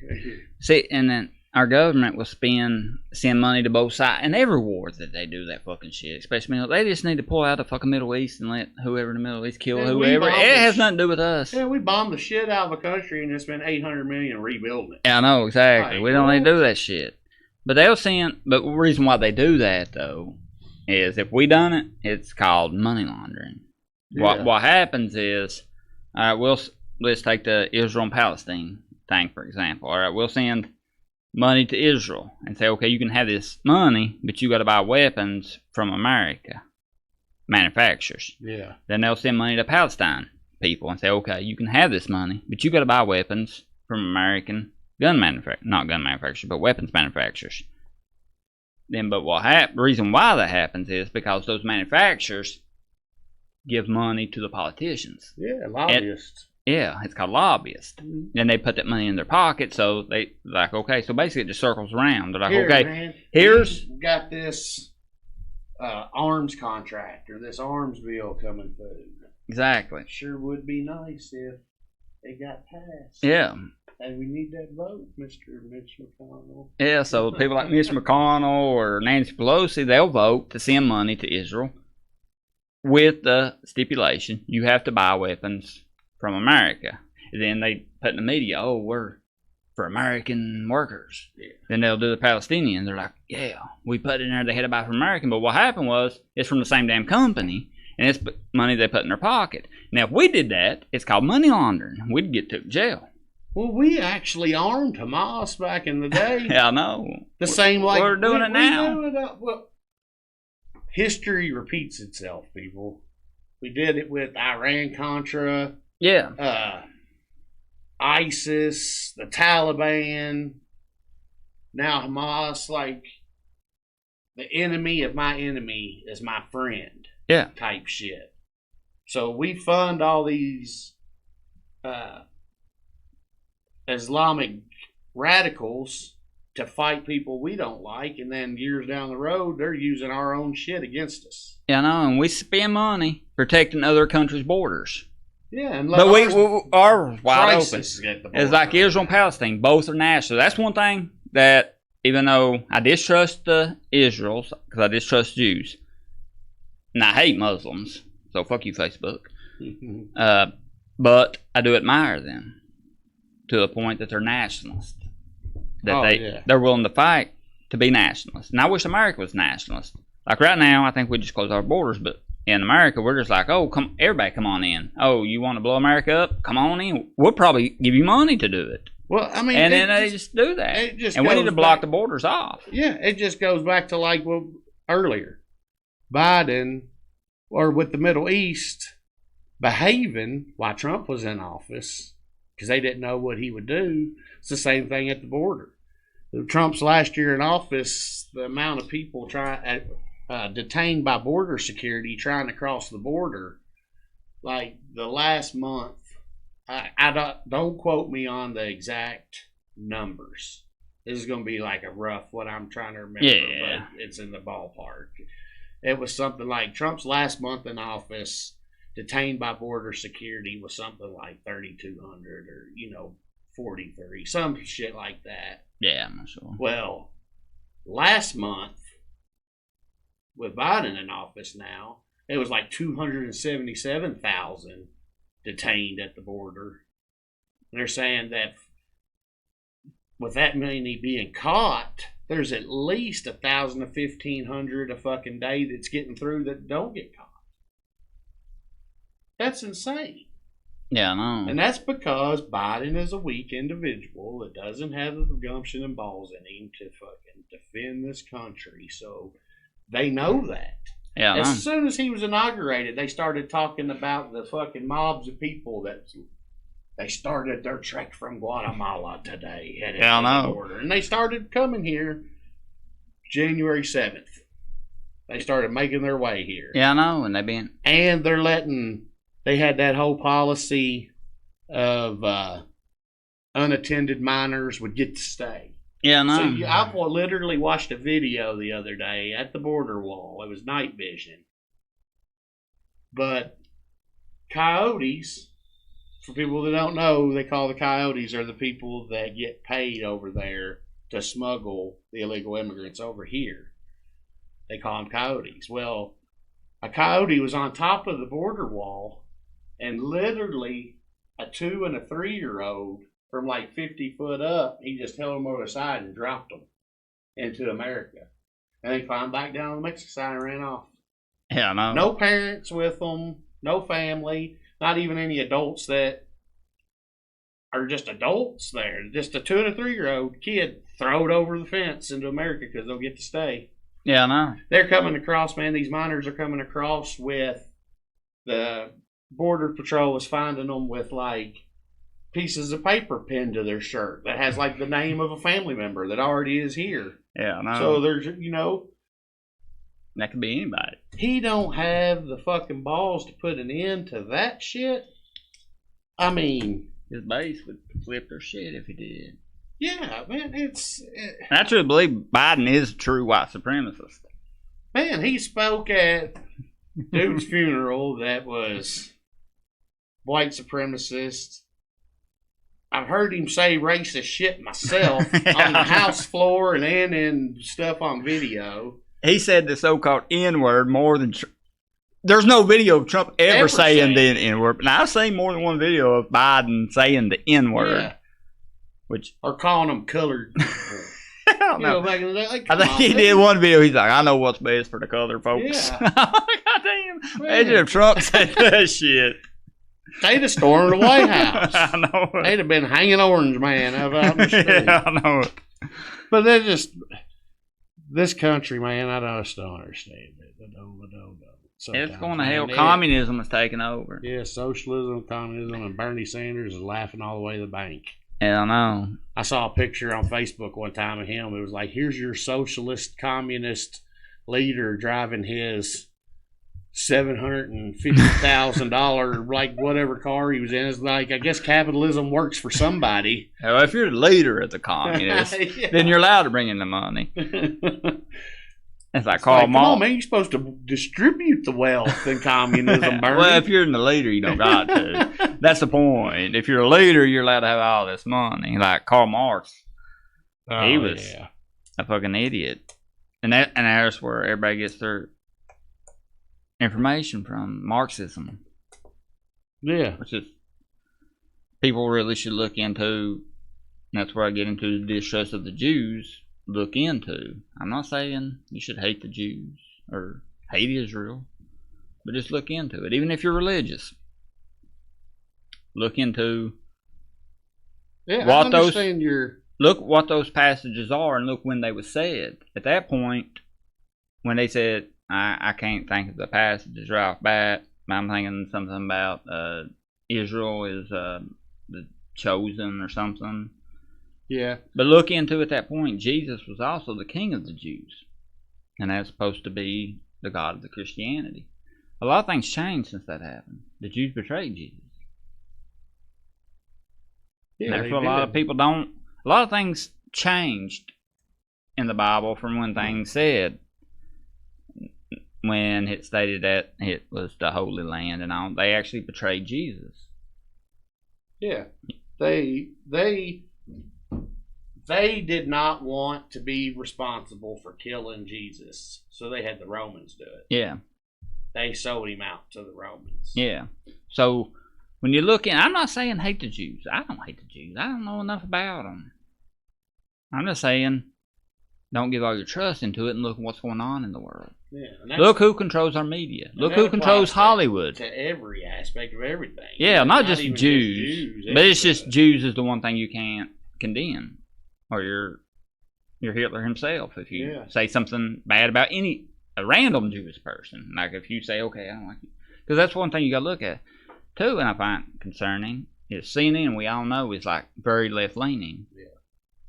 See, and then our government will send money to both sides. And every war that they do that fucking shit, especially they just need to pull out the fucking Middle East and let whoever in the Middle East kill whoever. It has nothing to do with us. Yeah, we bombed the shit out of a country and it's been $800 million rebuilding it. Yeah, I know, exactly. Like, we don't need to do that shit. But the reason why they do that, though, is if we done it, it's called money laundering. Yeah. What happens is, all right, let's take the Israel and Palestine thing, for example. All right, we'll send money to Israel and say, okay, you can have this money, but you got to buy weapons from America manufacturers. Yeah. Then they'll send money to Palestine people and say, okay, you can have this money, but you got to buy weapons from American not gun manufacturers, but weapons manufacturers. Then, but the reason why that happens is because those manufacturers give money to the politicians. Yeah, lobbyists. It's called lobbyists. Mm-hmm. Then they put that money in their pocket, so they like, okay, so basically it just circles around. They're like, okay, man, here's got this arms contract or this arms bill coming through. Exactly. Sure would be nice if it got passed. Yeah. And we need that vote, Mr. Mitch McConnell. Yeah, so people like Mitch McConnell or Nancy Pelosi, they'll vote to send money to Israel with the stipulation you have to buy weapons from America. And then they put in the media, oh, we're for American workers. Yeah. Then they'll do the Palestinian. They're like, yeah, we put it in there, they had to buy from American. But what happened was, it's from the same damn company, and it's money they put in their pocket. Now, if we did that, it's called money laundering. We'd get took to jail. Well, we actually armed Hamas back in the day. Yeah, I know. The same like we're doing it now. Well, history repeats itself, people. We did it with Iran-Contra. Yeah. ISIS, the Taliban, now Hamas, like the enemy of my enemy is my friend. Yeah. Type shit. So we fund all these Islamic radicals to fight people we don't like, and then years down the road, they're using our own shit against us. Yeah, I know, and we spend money protecting other countries' borders. Yeah, and but our wide open. It's like Israel and Palestine, both are national. That's one thing that, even though I distrust the Israels, because I distrust Jews, and I hate Muslims, so fuck you, Facebook. But I do admire them to the point that they're nationalists. That they're willing to fight to be nationalists. And I wish America was nationalist. Like right now, I think we just close our borders, but in America, we're just like, oh, everybody come on in. Oh, you want to blow America up? Come on in. We'll probably give you money to do it. Well, I mean, and then they just do that. And we need to block the borders off. Yeah, it just goes back to like earlier. Biden, or with the Middle East, behaving while Trump was in office because they didn't know what he would do. It's the same thing at the border. Trump's last year in office, the amount of people detained by border security trying to cross the border, like the last month, I don't quote me on the exact numbers. This is going to be like a rough what I'm trying to remember, but it's in the ballpark. It was something like Trump's last month in office, detained by border security was something like 3,200 or 43, some shit like that. Yeah, I'm not sure. Well, last month, with Biden in office now, it was like 277,000 detained at the border. And they're saying that with that many being caught, there's at least 1,000 to 1,500 a fucking day that's getting through that don't get caught. That's insane. Yeah, I know. And that's because Biden is a weak individual that doesn't have the gumption and balls in him to fucking defend this country. So they know that. Yeah, as soon as he was inaugurated, they started talking about the fucking mobs of people that they started their trek from Guatemala today. Yeah, I know. Border. And they started coming here January 7th. They started making their way here. Yeah, I know. And they're they had that whole policy of unattended minors would get to stay. Yeah, no. So I literally watched a video the other day at the border wall. It was night vision. But coyotes, for people that don't know, they call the coyotes are the people that get paid over there to smuggle the illegal immigrants over here. They call them coyotes. Well, a coyote was on top of the border wall, and literally a 2 and a 3-year-old from like 50 foot up, he just held them over the side and dropped them into America. And they climbed back down the Mexican side and ran off. Yeah, no. No parents with them, no family, not even any adults that are just adults there. Just a 2 and a 3-year-old kid throw it over the fence into America because they'll get to stay. Yeah, no. They're coming across, man. These miners are coming across with the Border Patrol is finding them with like pieces of paper pinned to their shirt that has like the name of a family member that already is here. Yeah, no. So there's, that could be anybody. He don't have the fucking balls to put an end to that shit. I mean, his base would flip their shit if he did. Yeah, man, I truly believe Biden is a true white supremacist. Man, he spoke at dude's funeral that was white supremacist. I've heard him say racist shit myself Yeah. on the house floor and in stuff on video. He said the so-called N-word more than... There's no video of Trump ever saying the N-word. Now, I've seen more than one video of Biden saying the N-word. Yeah. Which... Or calling them colored people. I don't know. Back in the day, like, I think he did one video. He's like, I know what's best for the colored folks. Yeah. Goddamn. Imagine if Trump said that shit. They'd have stormed the White House. I know it. They'd have been hanging Orange Man out in the street. Yeah, I know it. But they're just... This country, man, I just don't understand it. I don't. It's going to man. hell. Communism is taking over. Yeah, socialism, communism, and Bernie Sanders is laughing all the way to the bank. Yeah, I know. I saw a picture on Facebook one time of him. It was like, here's your socialist communist leader driving his $750,000 like whatever car he was in. It's like, I guess capitalism works for somebody. Well, if you're the leader of the communists, Yeah. then you're allowed to bring in the money. It's like Karl Come Marx. on, man, you're supposed to distribute the wealth in communism, Bernie. Well, if you're the leader, you don't got to. That's the point. If you're a leader, you're allowed to have all this money. Like Karl Marx, he was a fucking idiot, and that's where everybody gets their information from, Marxism. Yeah. Which is people really should look into. And that's where I get into the distrust of the Jews. Look into. I'm not saying you should hate the Jews or hate Israel, but just look into it. Even if you're religious, look into what look what those passages are and look when they were said. At that point, when they said, I can't think of the passages right off bat, I'm thinking something about Israel is the chosen or something. Yeah. But look into at that point, Jesus was also the king of the Jews. And that's supposed to be the God of the Christianity. A lot of things changed since that happened. The Jews betrayed Jesus. Yeah, and therefore, a lot of people don't... A lot of things changed in the Bible from when things said. When it stated that it was the Holy Land and all. They actually betrayed Jesus. Yeah. They did not want to be responsible for killing Jesus, so they had the Romans do it. Yeah. They sold him out to the Romans. Yeah. So, when you look in, I'm not saying hate the Jews. I don't hate the Jews. I don't know enough about them. I'm just saying, don't give all your trust into it and look at what's going on in the world. Yeah, look who controls our media. Look who controls Hollywood. To every aspect of everything. Yeah, not just even Jews. But it's just Jews is the one thing you can't condemn. Or you're Hitler himself if you say something bad about a random Jewish person. Like if you say, okay, I don't like you. Because that's one thing you got to look at. Too, and I find concerning, is CNN, we all know, is like very left-leaning. Yeah.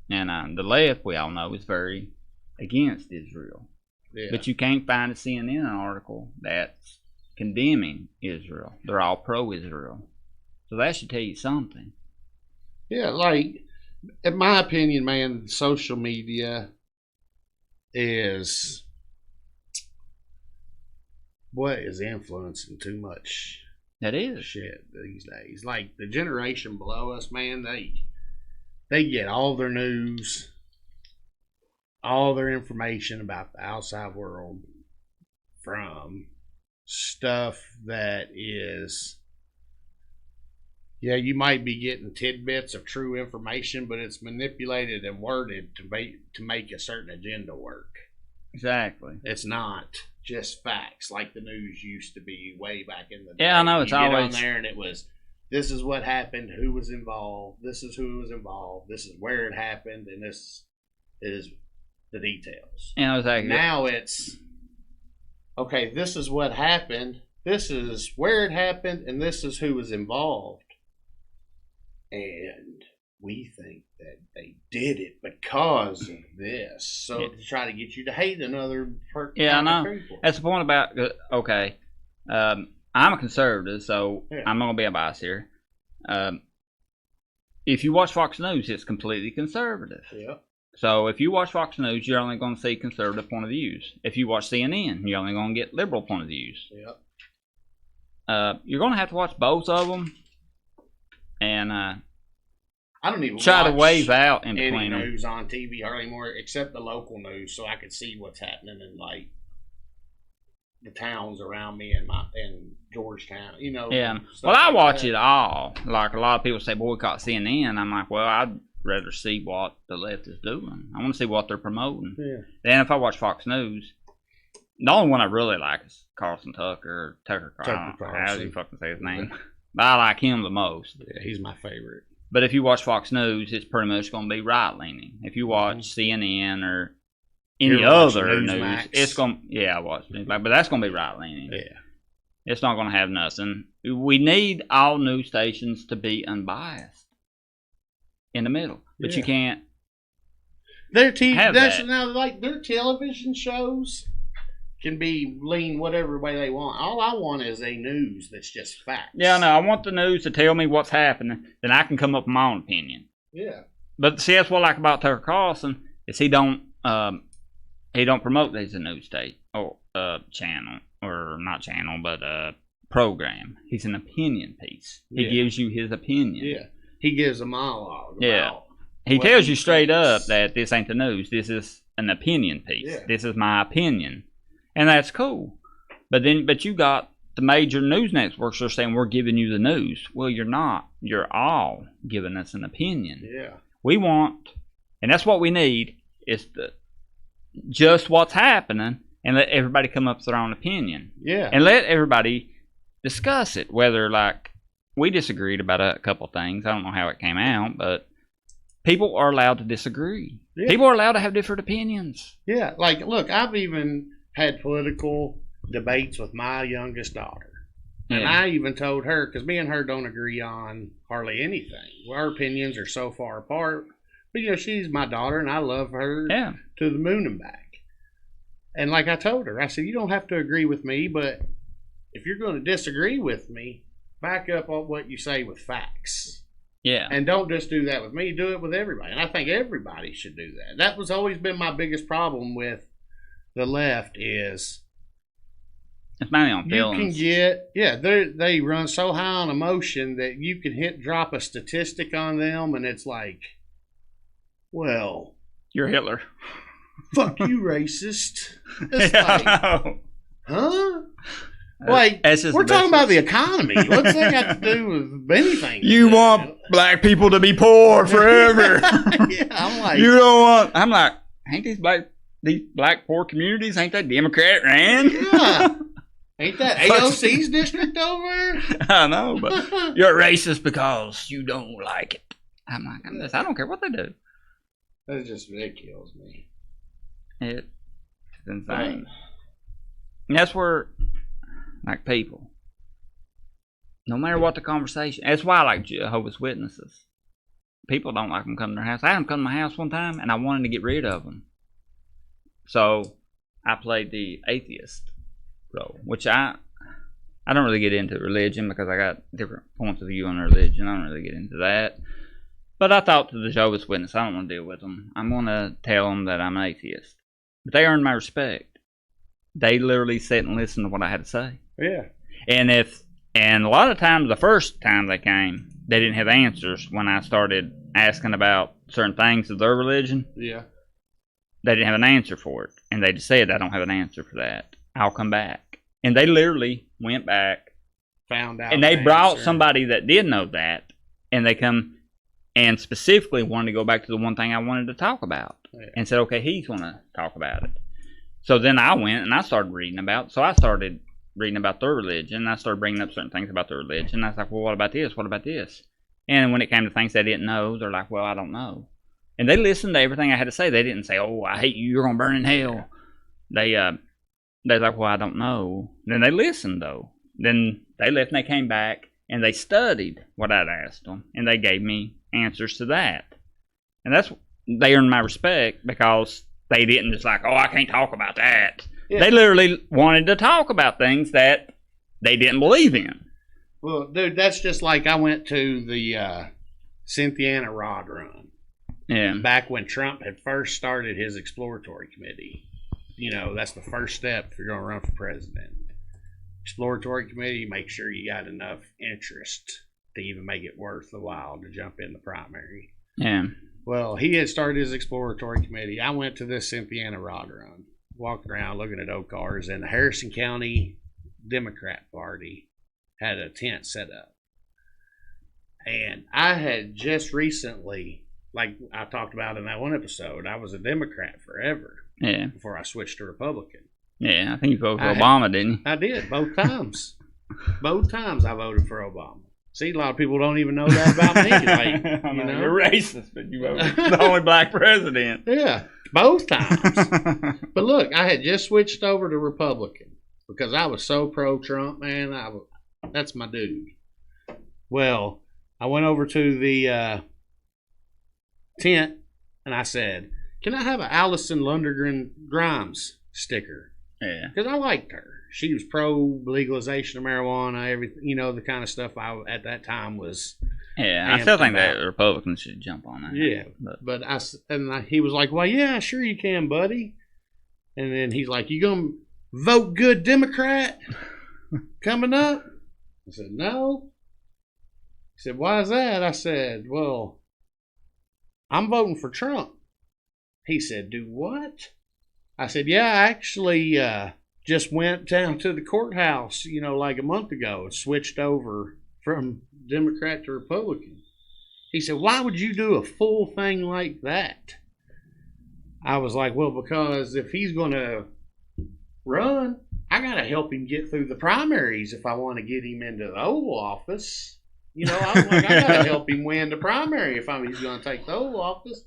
And the left, we all know, is very against Israel. Yeah. But you can't find a CNN article that's condemning Israel. They're all pro-Israel. So that should tell you something. Yeah, like, in my opinion, man, social media is what is influencing too much. That is shit these days. Like the generation below us, man, they get all their news, all their information about the outside world from stuff that is, yeah, you might be getting tidbits of true information, but it's manipulated and worded to make a certain agenda work. Exactly. It's not just facts like the news used to be way back in the day. Yeah, I know. It's always on there, and it was, this is what happened, who was involved, this is who was involved, this is where it happened, and this is the details. Yeah, exactly. Now it's, okay, this is what happened, this is where it happened, and this is who was involved. And we think that they did it because of this. So to try to get you to hate another person. Yeah, I know. People. That's the point about, okay, I'm a conservative, so I'm not going to be a bias here. If you watch Fox News, it's completely conservative. Yeah. So if you watch Fox News, you're only going to see conservative point of views. If you watch CNN, you're only going to get liberal point of views. Yeah. You're going to have to watch both of them. And I don't even try to watch wave out in any between them. news on TV hardly anymore, except the local news, so I could see what's happening in like the towns around me in Georgetown. You know. Yeah. stuff Well, I like watch that. it all. Like a lot of people say boycott CNN. I'm like, well, I'd rather see what the left is doing. I want to see what they're promoting. Yeah. Then if I watch Fox News, the only one I really like is Carlson Tucker. Tucker Carlson. How do you fucking say his name? But I like him the most. Yeah, he's my favorite. But if you watch Fox News, it's pretty much going to be right leaning. If you watch CNN or any other news, it's going. Yeah, I watch Newsmax, but that's going to be right leaning. Yeah. It's not going to have nothing. We need all news stations to be unbiased in the middle, but you can't. Their TV, have that's that. now like their television shows can be lean whatever way they want. All I want is a news that's just facts. Yeah, no, I want the news to tell me what's happening, then I can come up with my own opinion. Yeah. But see, that's what I like about Tucker Carlson is he don't promote these a news state or channel or not channel, but program. He's an opinion piece. He gives you his opinion. Yeah. He gives a monologue. Yeah. He tells you straight up that this ain't the news. This is an opinion piece. Yeah. This is my opinion. And that's cool. But you got the major news networks are saying we're giving you the news. Well, you're not. You're all giving us an opinion. Yeah. We want, and that's what we need, is just what's happening and let everybody come up with their own opinion. Yeah. And let everybody discuss it. Whether, like, we disagreed about a couple of things. I don't know how it came out, but people are allowed to disagree. Yeah. People are allowed to have different opinions. Yeah. Like, look, I've even had political debates with my youngest daughter. And Yeah. I even told her, because me and her don't agree on hardly anything. Well, our opinions are so far apart. But, you know, she's my daughter, and I love her Yeah. to the moon and back. And like I told her, I said, you don't have to agree with me, but if you're going to disagree with me, back up on what you say with facts. Yeah. And don't just do that with me, do it with everybody. And I think everybody should do that. That was always been my biggest problem with the left is It's mainly on you feelings. can get, they run so high on emotion that you can drop a statistic on them and it's like, well, You're Hitler. fuck you, racist. It's Yeah, like, I know. huh? Like, That's just we're the talking best- about the economy. What's that got to do with anything? You want black people to be poor forever. Yeah, I'm like, You don't want. I'm like, ain't these black poor communities? Ain't that Democrat ran? yeah. Ain't that AOC's district over? I know, but you're racist because you don't like it. I'm like, I don't care what they do. That kills me. It's insane. And that's where, like, people, no matter what the conversation, that's why I like Jehovah's Witnesses. People don't like them coming to their house. I had them come to my house one time, and I wanted to get rid of them. So I played the atheist role, which I don't really get into religion because I got different points of view on religion. I don't really get into that. But I thought to the Jehovah's Witness, I don't want to deal with them. I'm going to tell them that I'm an atheist. But they earned my respect. They literally sat and listened to what I had to say. Yeah. And a lot of times, the first time they came, they didn't have answers when I started asking about certain things of their religion. Yeah. They didn't have an answer for it. And they just said, I don't have an answer for that. I'll come back. And they literally went back. Found out. And they brought answer. somebody that did know that. And they come and specifically wanted to go back to the one thing I wanted to talk about. Yeah. And said, okay, he's going to talk about it. So then I went and I started reading about. So I started reading about their religion. I started bringing up certain things about their religion. I was like, well, what about this? What about this? And when it came to things they didn't know, they're like, well, I don't know. And they listened to everything I had to say. They didn't say, oh, I hate you. You're going to burn in hell. They're like, well, I don't know. Then they listened, though. Then they left and they came back and they studied what I'd asked them. And they gave me answers to that. And they earned my respect because they didn't just like, oh, I can't talk about that. Yeah. They literally wanted to talk about things that they didn't believe in. Well, dude, that's just like I went to the Cynthiana Rod run. Yeah. Back when Trump had first started his exploratory committee. You know, that's the first step if you're going to run for president. Exploratory committee, make sure you got enough interest to even make it worth the while to jump in the primary. Yeah. Well, he had started his exploratory committee. I went to this Cynthiana rod run, walked around looking at old cars, and the Harrison County Democrat Party had a tent set up. And I had just recently, like I talked about in that one episode, I was a Democrat forever. Yeah. Before I switched to Republican. Yeah, I think you voted for Obama, didn't you? I did, both times. Both times I voted for Obama. See, a lot of people don't even know that about me. Like, you know? You're racist, but you voted for the only black president. Yeah, both times. But look, I had just switched over to Republican because I was so pro-Trump, man. That's my dude. Well, I went over to the tent and I said, "Can I have an Allison Lundgren Grimes sticker?" Yeah. Because I liked her. She was pro legalization of marijuana, everything, you know, the kind of stuff I at that time was. Yeah, I still think that Republicans should jump on that. Yeah, but he was like, "Well, yeah, sure you can, buddy." And then he's like, "You gonna vote good Democrat coming up?" I said, "No." He said, "Why is that?" I said, "Well, I'm voting for Trump." He said, "Do what?" I said, "Yeah, I actually just went down to the courthouse, you know, like a month ago and switched over from Democrat to Republican." He said, "Why would you do a full thing like that?" I was like, "Well, because if he's going to run, I got to help him get through the primaries if I want to get him into the Oval Office. You know, I was like, I got to help him win the primary if he's going to take the Oval Office."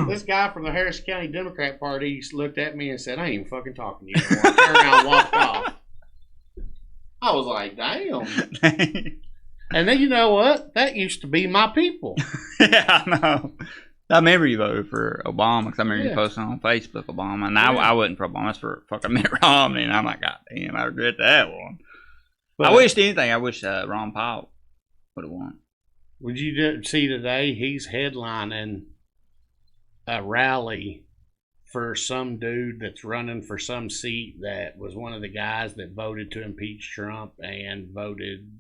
This guy from the Harrison County Democrat Party looked at me and said, "I ain't even fucking talking to you anymore." Turned around and walked off. I was like, damn. And then you know what? That used to be my people. Yeah, I know. I remember you voted for Obama because I remember you posting on Facebook Obama, and I wasn't for Obama. That's for fucking Mitt Romney, and I'm like, God damn, I regret that one. But I wish Ron Paul would have won. Would you see today? He's headlining a rally for some dude that's running for some seat that was one of the guys that voted to impeach Trump and voted.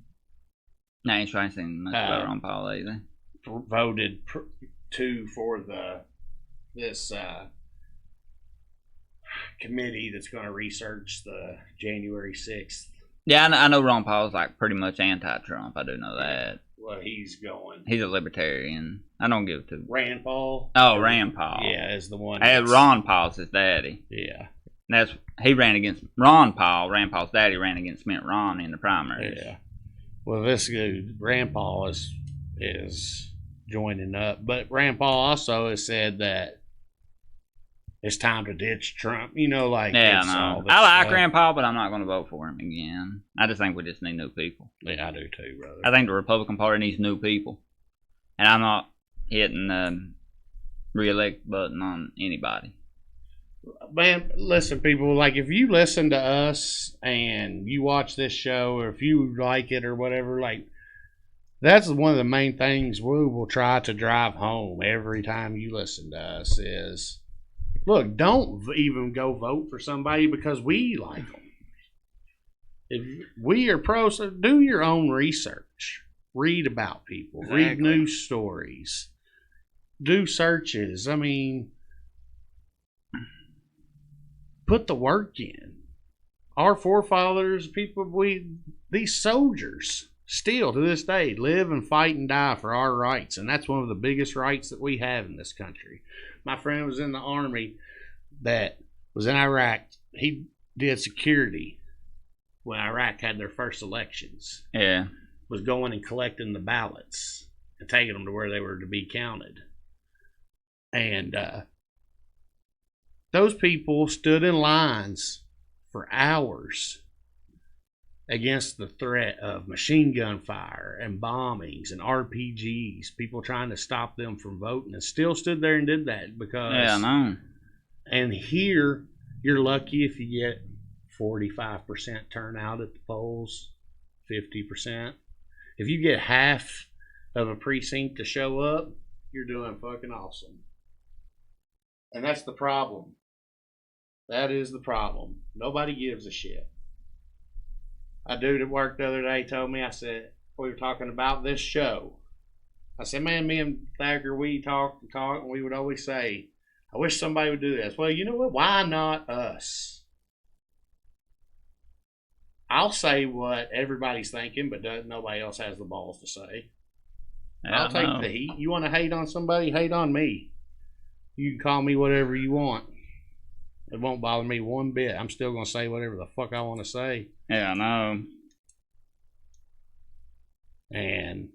No, I ain't trying to say much about Ron Paul either. Voted for this committee that's going to research the January 6th. Yeah, I know Ron Paul's like pretty much anti-Trump. I do know that. Well, he's a libertarian. I don't give it to Rand Paul. Oh, Rand Paul. Yeah, is the one. Ron Paul's his daddy. Yeah. He ran against Ron Paul. Rand Paul's daddy ran against Mitt Romney in the primaries. Yeah. Well, this dude, Rand Paul, is joining up, but Rand Paul also has said that it's time to ditch Trump. You know, like yeah, no. I like Rand Paul, but I'm not going to vote for him again. I just think we just need new people. Yeah, I do too, brother. I think the Republican Party needs new people, and I'm not hitting the re-elect button on anybody. Man, listen, people. Like, if you listen to us and you watch this show, or if you like it or whatever, like, that's one of the main things we will try to drive home every time you listen to us is, look, don't even go vote for somebody because we like them. If we are pros, so do your own research. Read about people. Exactly. Read news stories. Do searches. I mean, put the work in. Our forefathers, these soldiers still to this day live and fight and die for our rights, and that's one of the biggest rights that we have in this country. My friend was in the army that was in Iraq. He did security when Iraq had their first elections. Yeah. Was going and collecting the ballots and taking them to where they were to be counted. And those people stood in lines for hours against the threat of machine gun fire and bombings and RPGs, people trying to stop them from voting, and still stood there and did that because. Yeah, I know. And here, you're lucky if you get 45% turnout at the polls, 50%. If you get half of a precinct to show up, you're doing fucking awesome. And that's the problem. That is the problem. Nobody gives a shit. A dude at work the other day told me, I said, we were talking about this show. I said, man, me and Thacker, we talk, and we would always say, I wish somebody would do this. Well, you know what? Why not us? I'll say what everybody's thinking, but nobody else has the balls to say. Yeah, I'll take the heat. You want to hate on somebody? Hate on me. You can call me whatever you want. It won't bother me one bit. I'm still going to say whatever the fuck I want to say. Yeah, I know. And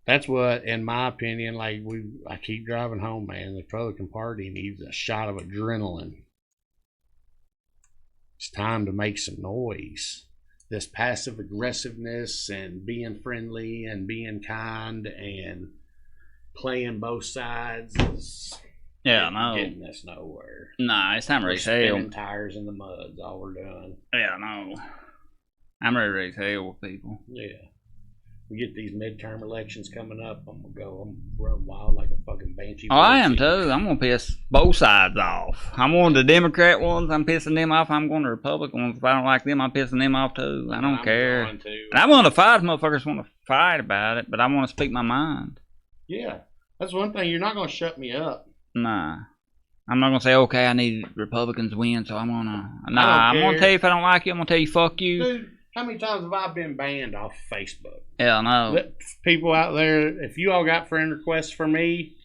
that's what, in my opinion, like I keep driving home, man. The Republican Party needs a shot of adrenaline. It's time to make some noise. This passive aggressiveness and being friendly and being kind and playing both sides is Yeah, I know. getting us nowhere. Nah, it's time to We're raise hell. spinning tires in the mud is all we're doing. Yeah, I know. I'm ready to raise hell with people. Yeah. We get these midterm elections coming up, I'm run wild like a fucking banshee. Oh, I am too. I'm gonna piss both sides off. I'm one of the Democrat ones. I'm pissing them off. I'm going to Republican ones. If I don't like them, I'm pissing them off too. I don't care. And I want to fight. Motherfuckers want to fight about it, but I want to speak my mind. Yeah, that's one thing. You're not gonna shut me up. Nah. I'm not gonna say, okay, I need Republicans win, so I'm gonna. Nah, I I'm don't gonna care. tell you if I don't like you. I'm gonna tell you fuck you. Dude, how many times have I been banned off Facebook? Yeah, I know. Let people out there, if you all got friend requests for me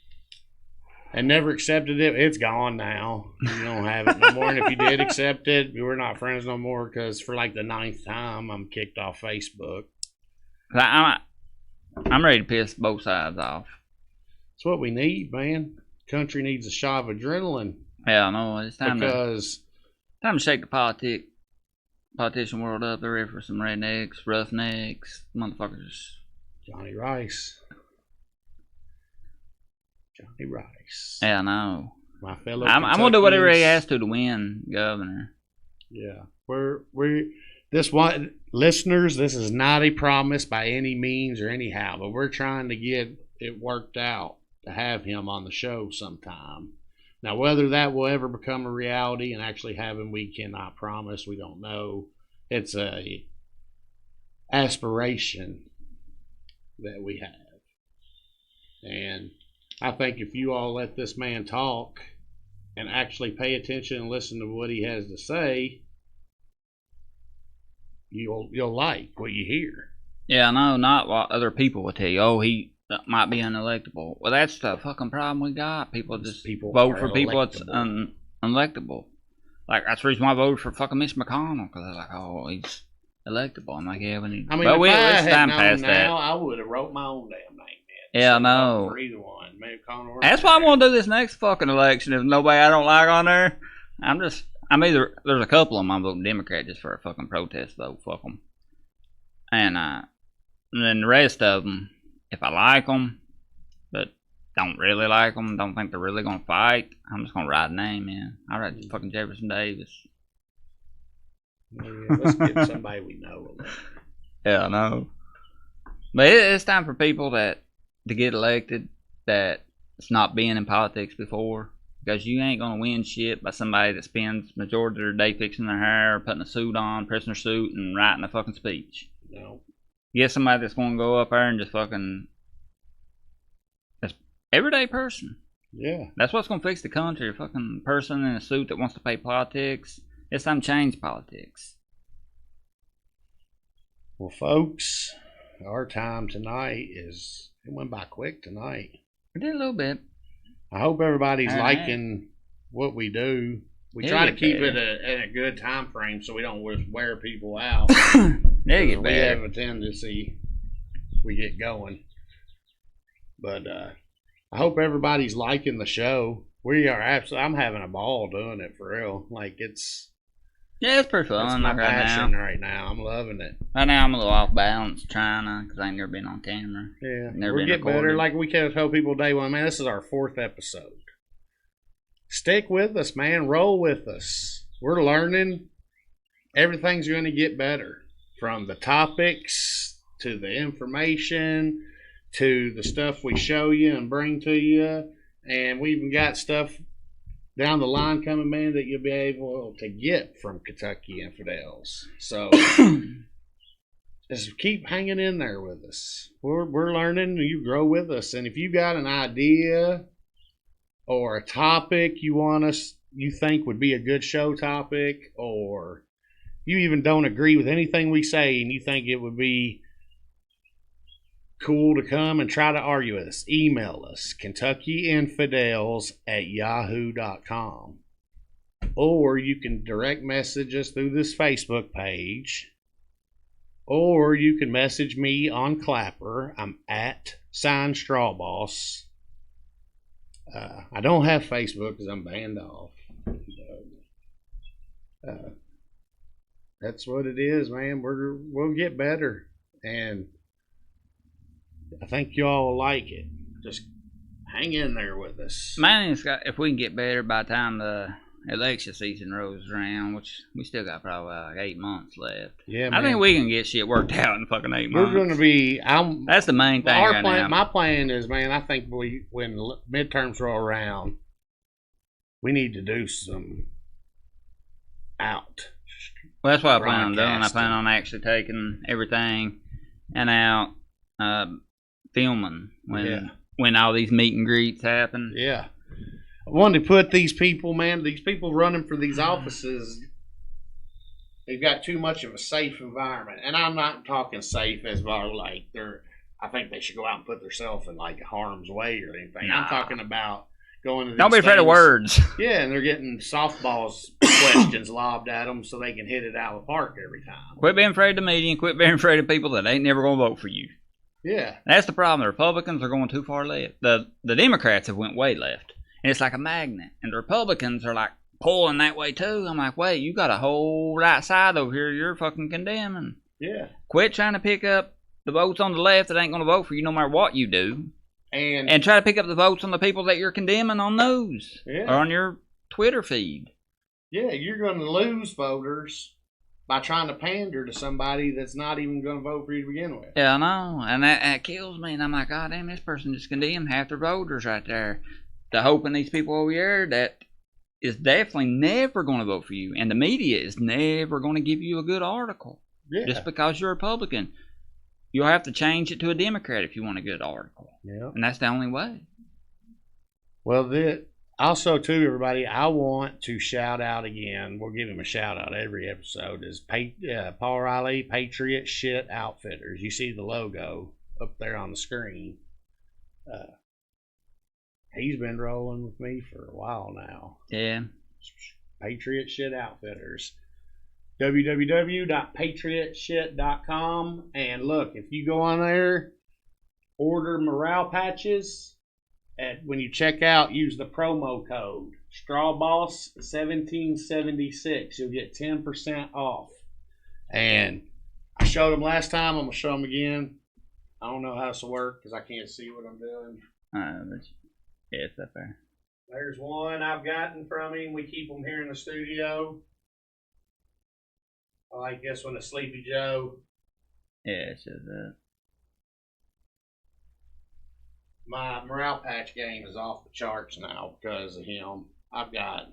and never accepted it, it's gone now. You don't have it no more. And if you did accept it, we're not friends no more because for like the 9th time, I'm kicked off Facebook. I'm ready to piss both sides off. It's what we need, man. Country needs a shot of adrenaline. Yeah, I know. It's time to shake the politician world up. They're ready for some rednecks, roughnecks, motherfuckers. Johnny Rice. Yeah, I know. My fellow I'm gonna do whatever he Kentuckians. has to win governor. Yeah, we're this one, listeners. This is not a promise by any means or anyhow, but we're trying to get it worked out to have him on the show sometime. Now, whether that will ever become a reality and actually have him, we cannot promise. We don't know. It's a aspiration that we have, and I think if you all let this man talk and actually pay attention and listen to what he has to say, you'll like what you hear. Yeah, I know. Not what other people will tell you. Oh, he might be unelectable. Well, that's the fucking problem we got. People just vote for people that's unelectable. Like, that's the reason why I voted for fucking Mitch McConnell, because they're like, oh, he's electable. I'm like, yeah, we need. I mean, but if I it's had time known past now, that. I would have wrote my own damn name in. Yeah, I So know. for either one, McConnell or That's why I'm gonna do this next fucking election. If nobody I don't like on there, I'm either, there's a couple of them I'm voting Democrat just for a fucking protest vote. Fuck them. And then the rest of them, if I like them, but don't really like them, don't think they're really gonna fight, I'm just gonna write a name in. I write fucking Jefferson Davis. Yeah, let's get somebody we know. Yeah, I know. But it's time for people to get elected that's not been in politics before. Because you ain't gonna win shit by somebody that spends majority of their day fixing their hair, putting a suit on, pressing their suit, and writing a fucking speech. No. You get somebody that's gonna go up there and just fucking just everyday person. Yeah. That's what's gonna fix the country. A fucking person in a suit that wants to play politics. It's time to change politics. Well, folks, our time tonight it went by quick tonight. We did a little bit. I hope everybody's All right. liking what we do. We It'll try to get keep better. it in a good time frame so we don't just wear people out. They get we better. have a tendency we get going. But I hope everybody's liking the show. We are absolutely. I'm having a ball doing it for real. Like it's pretty fun. my Like right passion now. right now. I'm loving it. Right now I'm a little off balance trying to, because I ain't never been on camera. Yeah, Never we're been getting better. recorded. Like we can tell people day one, man. This is our 4th episode. Stick with us, man. Roll with us. We're learning. Everything's going to get better, from the topics to the information to the stuff we show you and bring to you, and we even got stuff down the line coming, man, that you'll be able to get from Kentucky Infidels. So just keep hanging in there with us. We're learning. You grow with us, and if you got an idea or a topic you think would be a good show topic, or you even don't agree with anything we say, and you think it would be cool to come and try to argue with us, email us, KentuckyInfidels@yahoo.com. Or you can direct message us through this Facebook page. Or you can message me on Clapper. I'm at @SignStrawBoss. I don't have Facebook because I'm banned off. That's what it is, man. We'll get better, and I think y'all will like it. Just hang in there with us. Man, if we can get better by the time the election season rolls around, which we still got probably like 8 months left. Yeah, man. I think we can get shit worked out in fucking 8 months. We're going to be. That's the main thing right now. My plan is, man. I think when midterms roll around, we need to do some out. Well, that's what I plan on doing. I plan on actually taking everything and out filming when all these meet and greets happen. Yeah. I wanted to put these people running for these offices, they've got too much of a safe environment. And I'm not talking safe as far like I think they should go out and put themselves in like harm's way or anything. Nah. I'm talking about going to these Don't be afraid of words. Yeah, and they're getting softballs questions lobbed at them so they can hit it out of the park every time. Quit being afraid of the media and quit being afraid of people that ain't never going to vote for you. Yeah. That's the problem. The Republicans are going too far left. The Democrats have went way left. And it's like a magnet. And the Republicans are like pulling that way too. I'm like, wait, you got a whole right side over here you're fucking condemning. Yeah. Quit trying to pick up the votes on the left that ain't going to vote for you no matter what you do. And try to pick up the votes on the people that you're condemning on those. Yeah. Or on your Twitter feed. Yeah, you're going to lose voters by trying to pander to somebody that's not even going to vote for you to begin with. Yeah, I know. And that kills me. And I'm like, God damn, this person just condemned half their voters right there. To hoping these people over here that is definitely never going to vote for you. And the media is never going to give you a good article. Yeah. Just because you're a Republican. You'll have to change it to a Democrat if you want a good article. Yeah. And that's the only way. Well, also, too, everybody, I want to shout out again. We'll give him a shout out every episode. Is Paul Riley, Patriot Shit Outfitters. You see the logo up there on the screen. He's been rolling with me for a while now. Yeah. Patriot Shit Outfitters. www.patriotshit.com. And look, if you go on there, order morale patches. When you check out, use the promo code StrawBoss1776. You'll get 10% off. And I showed them last time. I'm going to show them again. I don't know how this will work because I can't see what I'm doing. Yeah, it's up there. There's one I've gotten from him. We keep them here in the studio. I like this one, a Sleepy Joe. Yeah, it says that. My morale patch game is off the charts now because of him. I've got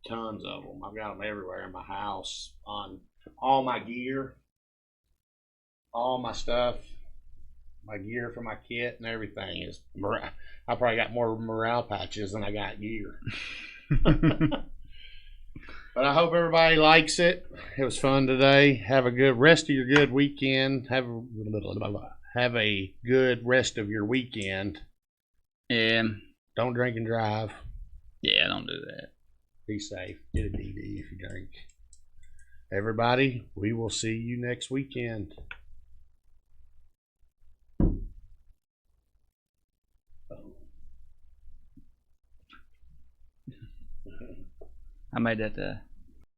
tons of them. I've got them everywhere in my house, on all my gear, all my stuff, my gear for my kit and everything is morale. I probably got more morale patches than I got gear. But I hope everybody likes it. It was fun today. Have a good rest of your good weekend. Have a good rest of your weekend. Yeah. Don't drink and drive. Yeah, don't do that. Be safe. Get a DD if you drink. Everybody, we will see you next weekend. I made that